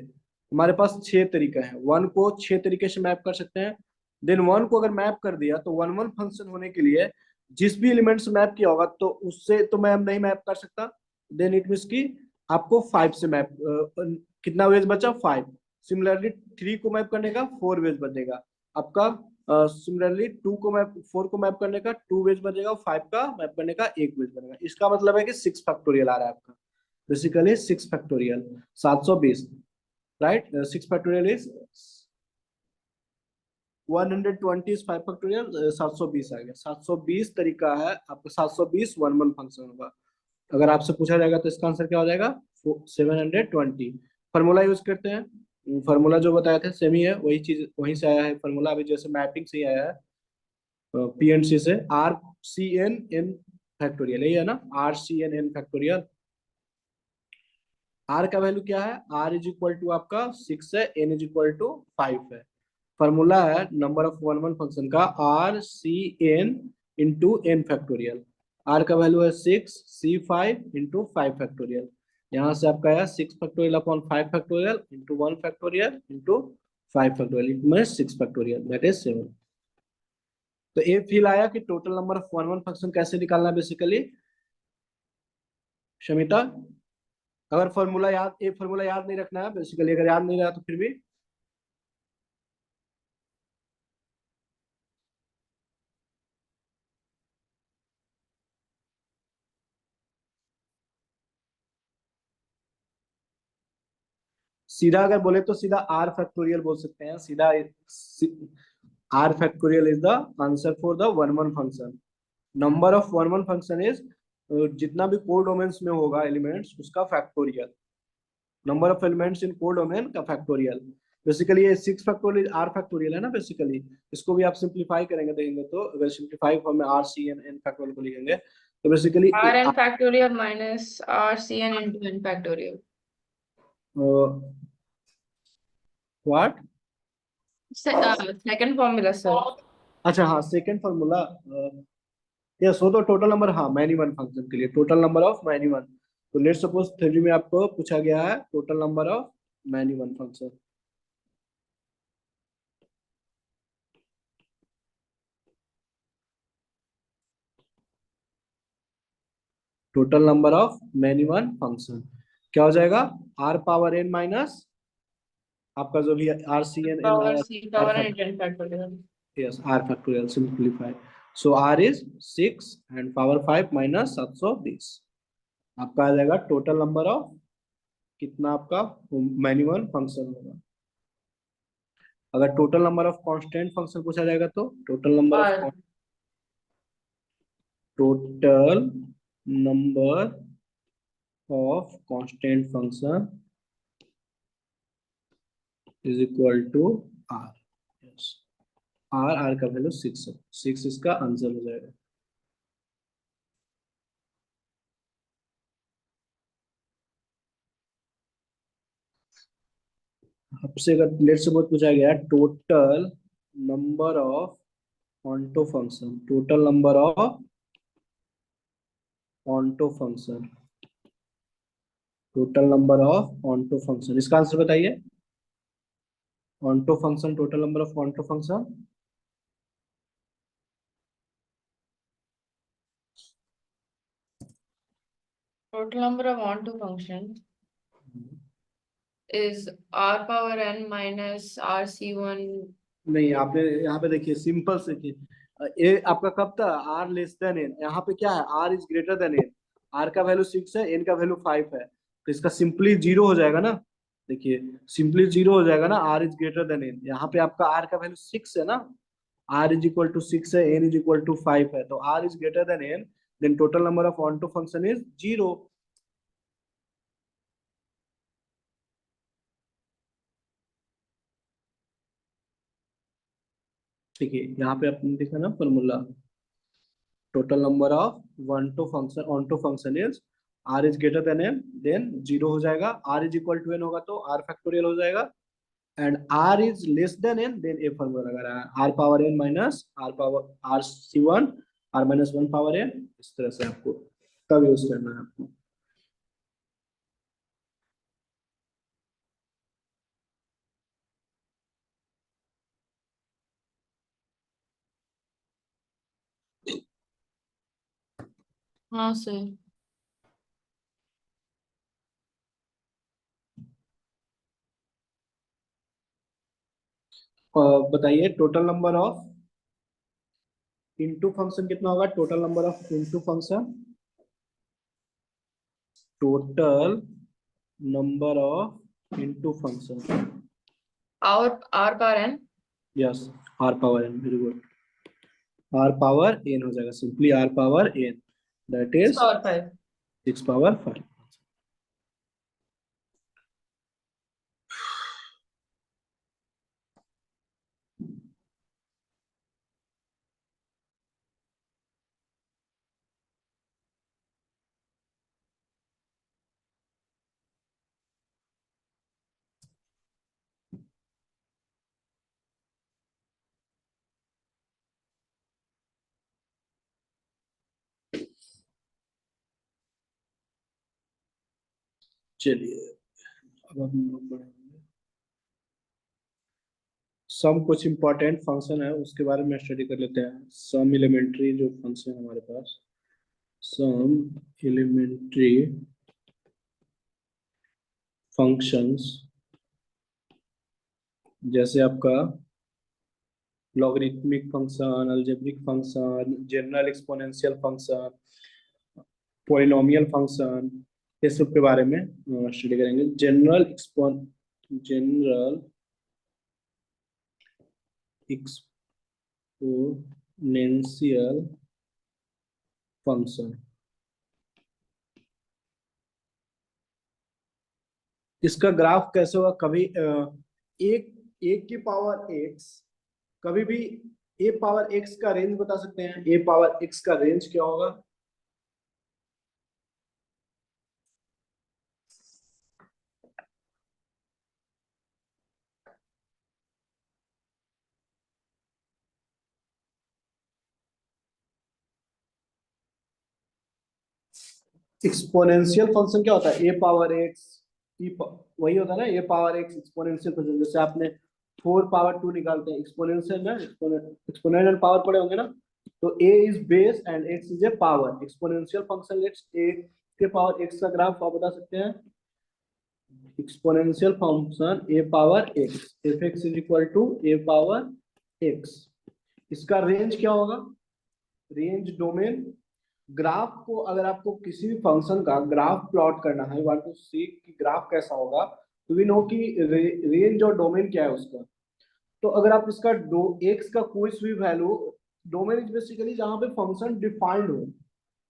हमारे पास 6 तरीका है। वन को 6 तरीके से मैप कर सकते हैं। देन वन को अगर मैप कर दिया तो वन वन फंक्शन होने के लिए जिस भी एलिमेंट से मैप किया होगा तो उससे तो मैं नहीं मैप कर सकता, देन इट मीन्स कि आपको 5 से मैप, कितना वेज बचा 5। सिमिलरली 3 को मैप करने का 4 वेज बचेगा आपका। सिमिलरली 2 को मैप 4 को मैप करने का 2 वेज बचेगा, 5 का मैप करने का 1 वेज बनेगा। इसका मतलब है कि 6 फैक्टोरियल आ रहा है आपका, basically 6 factorial 720, right. 6 factorial is 120 is 5 factorial, 720 आ गया। 720 तरीका है आपका, 720 वन वन फंक्शन होगा। अगर आपसे पूछा जाएगा तो इसका आंसर क्या हो जाएगा, 720। फॉर्मूला यूज करते हैं, फॉर्मूला जो बताया था सेम ही है, वही चीज वहीं से आया है फॉर्मूला, अभी जैसे मैपिंग से ही आया है, पी एन सी से। R C N N factorial, यही है ना, R C N N factorial. R का वैल्यू क्या है, आर इज इक्वल टू आपका 6 है, एन इज इक्वल टू 5 है। फॉर्मूला है number of one one function का, R C N into N factorial. R का वैल्यू है 6, सी 5 इंटू 5 फैक्टोरियल। यहाँ से आपका है 6 factorial upon 5 factorial into 1 factorial into 5 factorial में 6 फैक्टोरियल, दैट इज 7। तो ये फील आया कि total number of one one function कैसे निकालना है बेसिकली, शमिता। अगर फॉर्मूला याद, एक फॉर्मूला याद नहीं रखना है बेसिकली, अगर याद नहीं रहा तो फिर भी सीधा अगर बोले तो सीधा आर फैक्टोरियल बोल सकते हैं सीधा। R factorial is the answer for the one one function. Number of one one function is, जितना भी कोड डोमेन्स में होगा एलिमेंट्स उसका factorial, number of elements in codomain का फैक्टोरियल। बेसिकली ये 6 फैक्टोरियल आर फैक्टोरियल है ना basically. इसको भी आप सिंप्लीफाई करेंगे देखेंगे तो, अगर सिंप्लीफाई फॉर्म में R C N N factorial को लिखेंगे तो basically Rn factorial minus Rcn into n factorial. What. Second formula, sir. अच्छा हाँ, सेकंड फॉर्मूला, यस हो तो टोटल नंबर, हाँ मैनी वन फंक्शन के लिए total number of many one. तो लेट सपोज थ्योरी में आपको पूछा गया है total number of many one function. Total number of many one function क्या हो जाएगा, आर पावर एन माइनस आपका जो भी R C N N Power आया, C R power fact, and n factorial. Yes R factorial simplify. So R is 6 and power 5 minus 720। आपका आ जाएगा total number of, कितना आपका मैनी वन फंक्शन होगा। अगर total number of constant function पूछा जाएगा तो total number of, R. Total number of constant function is equal to R. Yes, R का वैल्यू 6 है, 6 इसका आंसर हो जाएगा। आपसे अगर लेट से बहुत पूछा गया total number of onto function, total number of onto function, total number of onto function, इसका आंसर बताइए। Onto function, total number of onto function. Total number of onto function is R power n minus RC1. नहीं, आपने यहाँ पे देखिए simple से देखिए, ये आपका कब था, आर लेस देन एन, यहाँ पे क्या है R is greater than N. R का वैल्यू 6 है, एन का वैल्यू 5 है, तो इसका सिंपली जीरो हो जाएगा ना। देखिए सिंपली जीरो हो जाएगा ना, R is greater than N. यहाँ पे आपका आर का वैल्यू 6 है ना, आर इज इक्वल टू 6 है, एन इज इक्वल टू 5 है, तो R is greater than N, then total number of onto function is 0। ठीक है, यहाँ पे आपने देखा ना formula, total number of one to function onto function is R is greater than N, then zero हो जाएगा। R is equal to N होगा तो आर फैक्टोरियल हो जाएगा, and R is less than N, then a formula लगा रहा है, R power N minus R power R C one, R minus one power N. इस तरह से आपको तब यूज करना है आपको। हाँ सर। बताइए total number of into function कितना होगा, total number of into function, total number of into function. और R power N. Yes, R power N, very good. R power N हो जाएगा, simply R power N, that is power 5। 6 power 5। चलिए अब हम लोग बढ़ेंगे। सम कुछ इंपॉर्टेंट फंक्शन है उसके बारे में स्टडी कर लेते हैं। सम एलिमेंट्री जो फंक्शन है हमारे पास, सम एलिमेंट्री फंक्शंस, जैसे आपका logarithmic function, algebraic function, general exponential function, polynomial function, ये सब के बारे में स्टडी करेंगे। जनरल एक्सपोनेंशियल फंक्शन, इसका ग्राफ कैसे होगा, कभी एक की पावर एक्स, कभी भी ए पावर एक्स का रेंज बता सकते हैं, ए पावर एक्स का रेंज क्या होगा। एक्सपोनेंशियल फंक्शन क्या होता है, ए पावर एक्स, वही होता है ना, ए पावर एक्स एक्सपोनेंशियल फंक्शन। जैसे आपने 4 पावर 2 निकालते हैं, एक्सपोनेंशियल ना, एक्सपोनेंशियल पावर पड़े होंगे ना, तो A is base and X is A power. Exponential function let's A के पावर एक्स का ग्राफ आप बता सकते हैं। Exponential function A power X, F X is equal to A power X. इसका रेंज क्या होगा, रेंज डोमेन। ग्राफ को, अगर आपको किसी भी फंक्शन का ग्राफ प्लॉट करना है, वांट टू सी कि ग्राफ कैसा होगा, तो वी नो कि रेंज और डोमेन क्या है उसका। तो अगर आप इसका एक्स का कोई भी वैल्यू, डोमेन इज बेसिकली जहां पे फंक्शन डिफाइंड हो,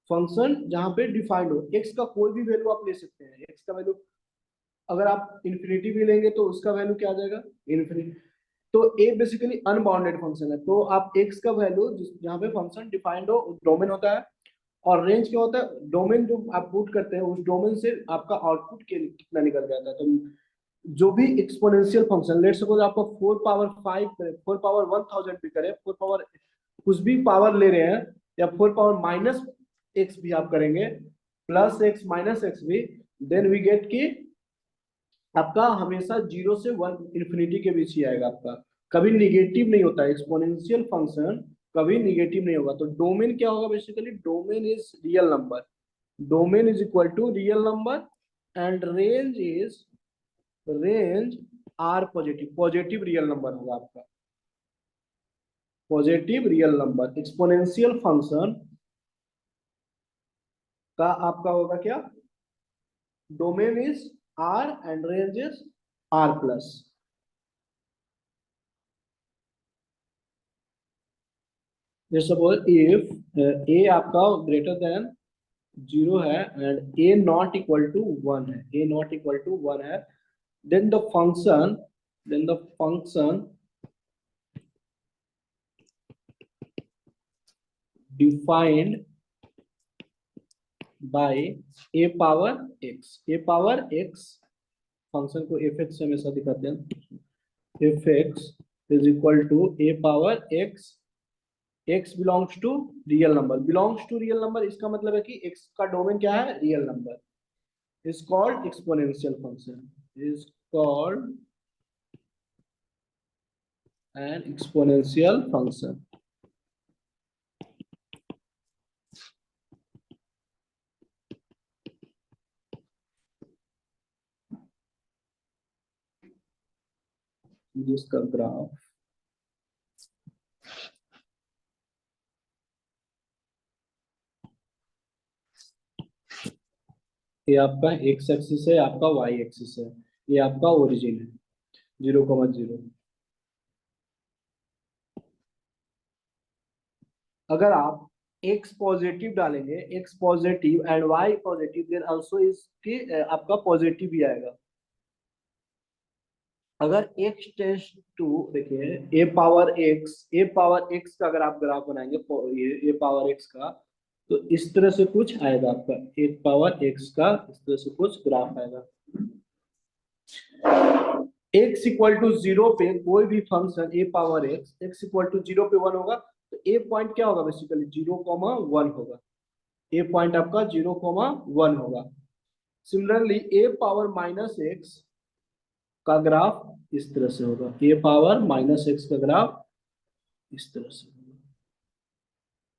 फंक्शन जहां पे डिफाइंड हो, एक्स का कोई भी वैल्यू आप ले सकते हैं। एक्स का वैल्यू अगर आप इन्फिनिटी भी लेंगे तो उसका वैल्यू क्या आ जाएगा, इन्फिनिटी। तो ए बेसिकली अनबाउंडेड फंक्शन है, तो आप एक्स का वैल्यू जहाँ पे फंक्शन डिफाइंड हो डोमेन होता है। और रेंज क्या होता है, डोमेन जो आप पुट करते हैं उस डोमेन से आपका आउटपुट कितना निकल जाता है। तो जो भी एक्सपोनेंशियल फंक्शन, लेट सपोज आपको 4 पावर 5 करे, 4 पावर 1000 भी करे, 4 पावर कुछ भी पावर ले रहे हैं, या 4 पावर-एक्स भी आप करेंगे, प्लस एक्स माइनस एक्स भी, देन वी गेट की आपका हमेशा 0 से 1 इन्फिनिटी के बीच ही आएगा आपका, कभी निगेटिव नहीं होता। एक्सपोनेंशियल फंक्शन कभी निगेटिव नहीं होगा। तो डोमेन क्या होगा, basically domain is real number, domain is equal to real number, and range are positive, positive real number होगा आपका, positive real number. Exponential function का आपका होगा क्या, domain is R and range is R plus. Suppose if A आपका greater than 0 है and A not equal to 1 है, ए not equal to 1 है, then the function defined by a power x, a power x function को F X से हमेशा दिखाते हैं, F X is equal to A power X, X belongs to real number, belongs to real number, इसका मतलब है कि X का डोमेन क्या है, real number, is called exponential function, is called an exponential function। जिसका ग्राफ ये आपका एक्स एक्सिस है, आपका वाई एक्सिस है, ये आपका ओरिजिन है 0,0। अगर आप x पॉजिटिव डालेंगे, x positive and y positive, then also इसके आपका पॉजिटिव ही आएगा। अगर x टेंस टू, देखिए a पावर x का अगर आप ग्राफ बनाएंगे, ये a पावर x का, तो इस तरह से कुछ आएगा आपका a पावर x का, इस तरह से कुछ ग्राफ आएगा। x इक्वल टू 0 पे कोई भी function a power x equal to 0 पे 1 होगा, तो a पॉइंट क्या होगा, बेसिकली 0,1 होगा। a पॉइंट आपका 0,1 होगा। Similarly a power minus x का ग्राफ इस तरह से होगा, a पावर माइनस x का ग्राफ इस तरह से होगा।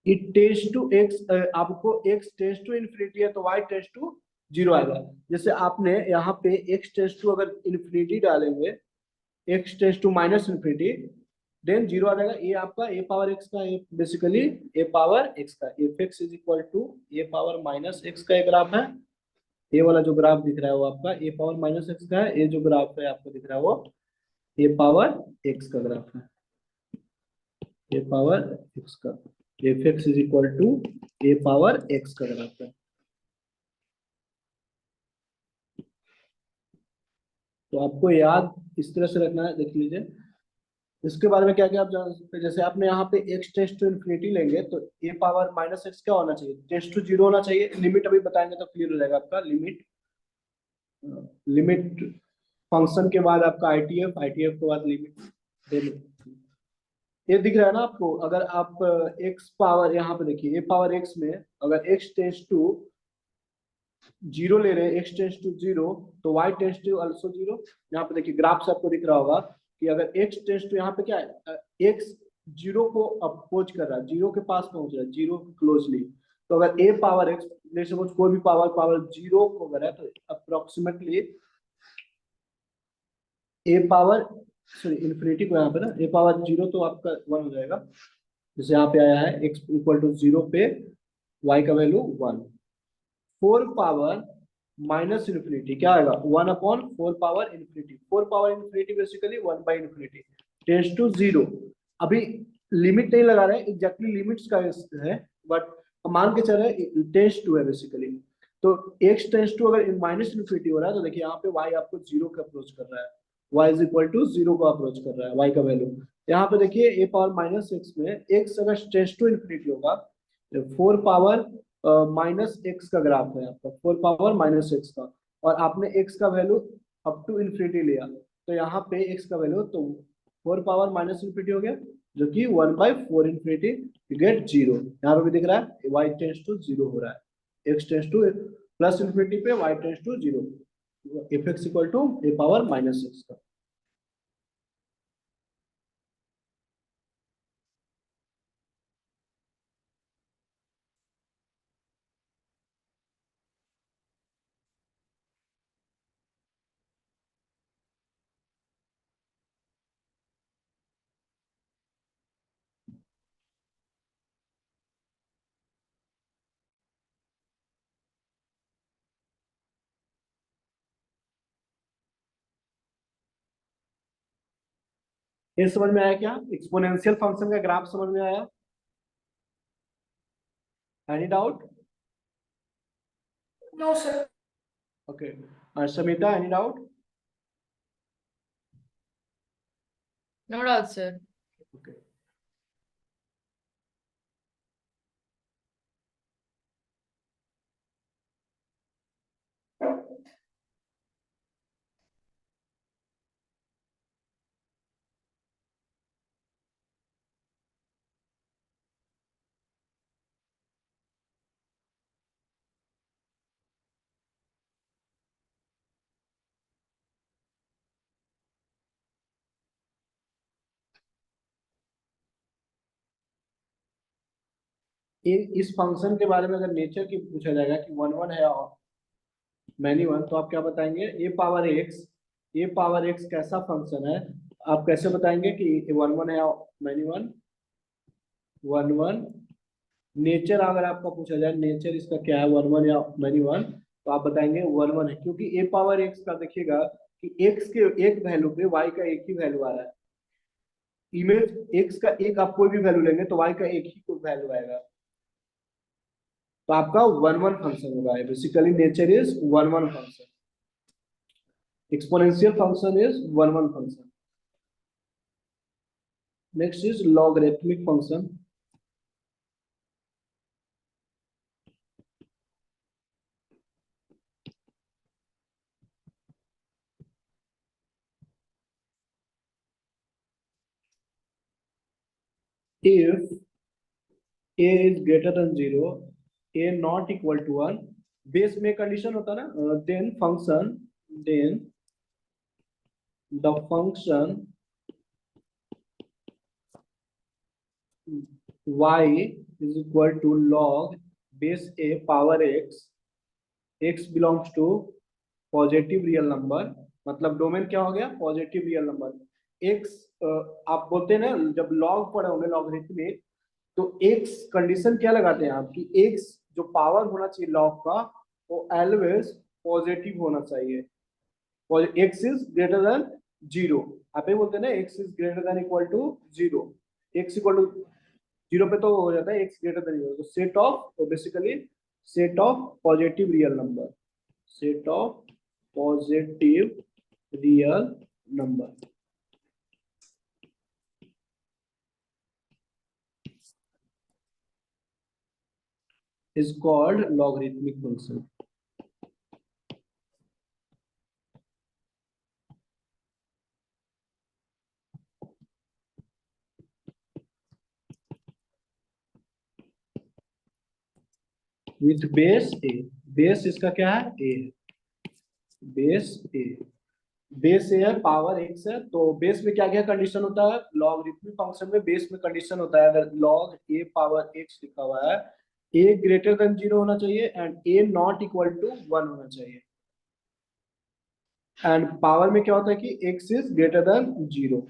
इट टेंड्स टू x, आपको x टेंड्स टू इन्फिनिटी है तो y टेंड्स टू 0 आएगा। जैसे आपने यहाँ पे x टेंड्स टू अगर इन्फिनिटी डालेंगे, x tends to minus infinity, then 0 आ जाएगा। ये आपका a पावर x का, बेसिकली a पावर x का F X is equal to a power minus x का एक ग्राफ है। ये वाला जो ग्राफ दिख रहा है वो आपका a पावर माइनस x का है। ये जो ग्राफ है आपको दिख रहा है वो a पावर x का ग्राफ है, a पावर x का F X is equal to a power x का ग्राफ है। तो आपको याद इस तरह से रखना है, देख लीजिए। इसके बारे में क्या क्या आप जान सकते हैं, जैसे आपने यहाँ पे x टेंस टू इन्फिनिटी लेंगे तो a पावर माइनस x क्या होना चाहिए, टेंस टू 0 होना चाहिए। लिमिट अभी बताएंगे तो क्लियर हो जाएगा आपका। लिमिट फंक्शन के बाद आपका आईटीएफ के बाद लिमिट। ये दिख रहा है ना आपको, अगर आप x पावर, यहाँ पे देखिए a पावर x में अगर x टेंस टू 0 ले रहे हैं, x टेंस टू 0, तो y टेंस टू आल्सो 0। यहाँ पे देखिए ग्राफ से आपको दिख रहा होगा कि अगर x टेंस टू, यहाँ पे क्या है, x 0 को अप्रोच कर रहा है, 0 के पास पहुंच रहा है, 0 क्लोजली। तो अगर a पावर x, सपोज कोई भी पावर 0 को अगर है, तो approximately a power, sorry infinity को यहाँ पे ना, a पावर 0 तो आपका 1 हो जाएगा। जैसे यहाँ पे आया है x इक्वल टू 0 पे y का वैल्यू 1। 4 पावर माइनस इन्फिनिटी क्या आएगा, 1/4 power infinity. 4 power infinity basically 1 by infinity tends to 0। अभी लिमिट नहीं लगा रहे, एग्जैक्टली लिमिट्स का है, बट मान के चल रहे टेंस टू है बेसिकली। तो x टेंस टू अगर माइनस इन्फिनिटी हो रहा है, तो देखिए यहाँ पे y आपको 0 का अप्रोच कर रहा है, y इज इक्वल टू 0 को अप्रोच कर रहा है, y का वैल्यू। यहाँ पे देखिए a पावर माइनस x में x अगर टेंस टू इन्फिनिटी होगा, 4 पावर माइनस एक्स का ग्राफ है आपका, 4 पावर माइनस एक्स का, और आपने एक्स का वैल्यू अप टू इन्फिनिटी लिया, तो यहाँ पे एक्स का वैल्यू तो 4 पावर माइनस इन्फिनिटी हो गया, जो कि 1/4 इन्फिनिटी, यू गेट 0। यहाँ पे भी दिख रहा है y टेंस टू 0 हो रहा है, x tends to plus infinity पे y tends to 0, F X equal to a power minus X का। ये समझ में आया क्या, एक्सपोनेंशियल फंक्शन का ग्राफ समझ में आया? Any doubt? No, sir. Okay, Samita any doubt? No doubt, sir. Okay. इस फंक्शन के बारे में अगर नेचर की पूछा जाएगा कि 1 1 है और मैनी वन, तो आप क्या बताएंगे, ए पावर एक्स कैसा फंक्शन है, आप कैसे बताएंगे कि 1 1 है या मैनी वन? 1 1 नेचर अगर आपका पूछा जाए नेचर इसका क्या है, 1 1 या मैनी वन, तो आप बताएंगे 1 1 है, क्योंकि ए पावर एक्स का देखिएगा कि एक्स के एक वैल्यू पे वाई का एक ही वैल्यू आ रहा है। इमेज एक्स का एक आप कोई भी वैल्यू लेंगे तो वाई का एक ही वैल्यू आएगा, तो आपका 1 1 फंक्शन होगा। Basically nature is 1 1 function, exponential function is 1 1 function. Next is logarithmic function. If a is greater than 0, a not equal to 1, base में कंडीशन होता है ना, then the function y is equal to log base a power x, x belongs to positive real number, मतलब domain क्या हो गया, positive real number. x आप बोलते हैं ना जब लॉग पढ़े होंगे लॉगरिथमिक, तो x कंडीशन क्या लगाते हैं आप कि x जो पावर होना चाहिए लॉग का वो ऑलवेज पॉजिटिव होना चाहिए, और x इज ग्रेटर देन 0। आप ये बोलते हैं ना x is greater than equal to 0, x equal to 0 पे तो हो जाता है x ग्रेटर देन 0, तो सेट ऑफ, तो basically set of positive real number, set of positive real number is called logarithmic function. With base a, base इसका क्या है, a है, बेस a, बेस ए है, पावर एक्स है, तो बेस में क्या क्या कंडीशन होता है, लॉगरिथमिक फंक्शन में बेस में कंडीशन होता है, अगर लॉग ए पावर एक्स लिखा हुआ है, ए ग्रेटर देन 0 होना चाहिए and A not equal to 1 होना चाहिए, एंड पावर में क्या होता है कि एक्स इज ग्रेटर देन 0।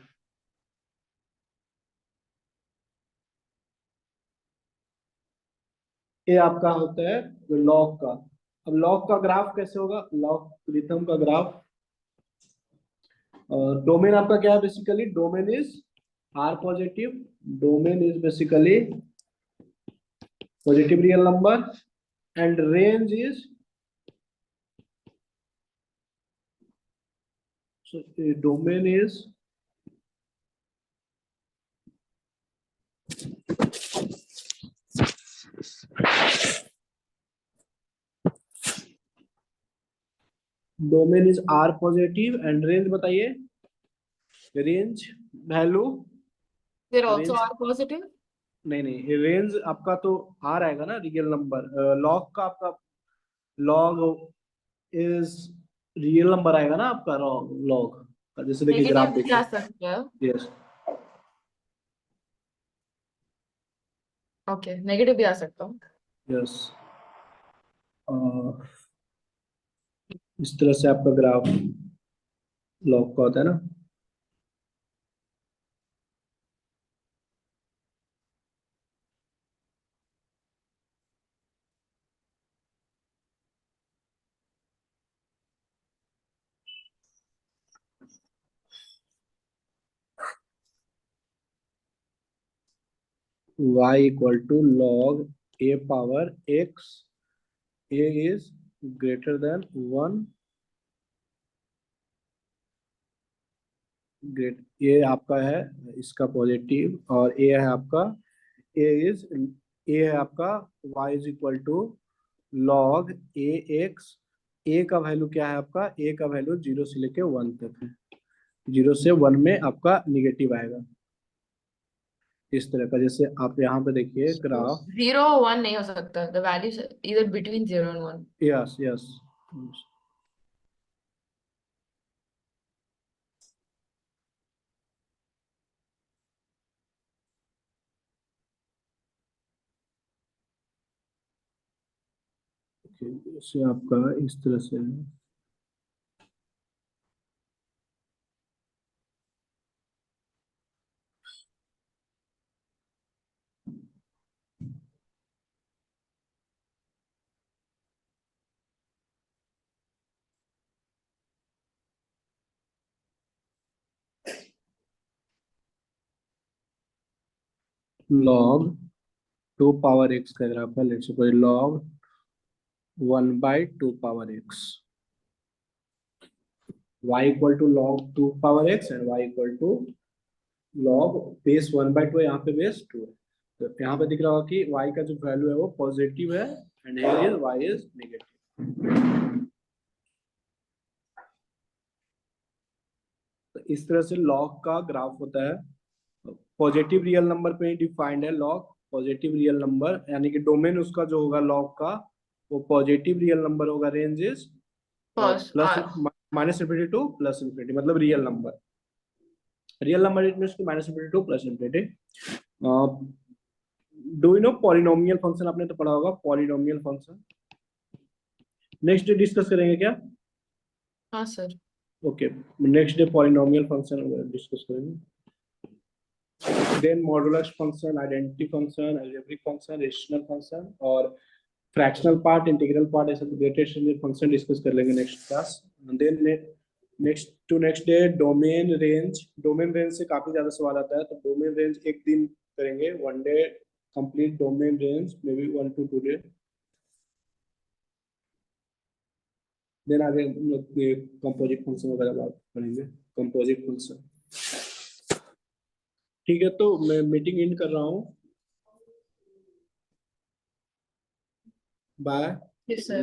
ये आपका होता है लॉग का। अब लॉग का ग्राफ कैसे होगा, लॉगरिथम का ग्राफ, डोमेन आपका क्या है, basically domain is R positive, domain is basically positive real number and range is, so domain is R positive and range बताइए, रेंज वैल्यू, फिर ऑल्सो रेंज आर पॉजिटिव। नहीं नहीं, रेंज आपका तो आर आएगा ना रियल नंबर, लॉग का आपका लॉग इज रियल नंबर आएगा ना आपका, लॉग का, जैसे देखिए नेगेटिव ग्राफ भी आ देखिए, सकता है। यस ओके, नेगेटिव भी आ सकता हूँ। यस, इस तरह से आपका ग्राफ लॉग का होता है ना। y equal to log a power x, a is greater than 1, great, ये आपका है इसका पॉजिटिव और ए है आपका, ए इज, ए है आपका y is equal to log A X, A का वैल्यू क्या है आपका, ए का वैल्यू 0 से लेके 1 तक है, 0 से 1 में आपका निगेटिव आएगा, इस तरह का, जैसे आप यहाँ पे देखिए ग्राफ, 0 1 नहीं हो सकता, द वैल्यू इधर बिटवीन 0 and 1। यस यस, जैसे आपका इस तरह से, log 2 power x का ग्राफ है, let's suppose log 1/2 power x, y equal to log 2 power x एंड y equal to log base 1/2 है, यहाँ पे बेस 2 है। तो यहाँ पे दिख रहा होगा कि y का जो वैल्यू है वो पॉजिटिव है and here is y is negative. तो इस तरह से log का ग्राफ होता है। पॉजिटिव रियल नंबर पे ही डिफाइंड है लॉग, पॉजिटिव रियल नंबर, यानी कि डोमेन उसका जो होगा लॉग का वो पॉजिटिव रियल नंबर होगा, range is Plus plus R. Minus infinity to plus infinity, मतलब real number, real number it means minus infinity to plus infinity. Do you know polynomial function, आपने तो पढ़ा होगा polynomial function. Next day discuss करेंगे क्या? हाँ sir. Okay, next day polynomial function discuss करेंगे। Then modulus function, identity function, algebraic function, rational function और fractional part, integral part, ऐसे ग्रेटेड फंक्शन डिस्कस कर लेंगे next class. Then next day domain range, domain range से काफी ज्यादा सवाल आता है, तो डोमेन रेंज एक दिन करेंगे, one day complete domain range, maybe 1 to 2 day. देन आगे हम लोग कंपोजिट फंक्शन वगैरह बात करेंगे, कंपोजिट फंक्शन। ठीक है, तो मैं मीटिंग एंड कर रहा हूँ, बाय। Yes, sir.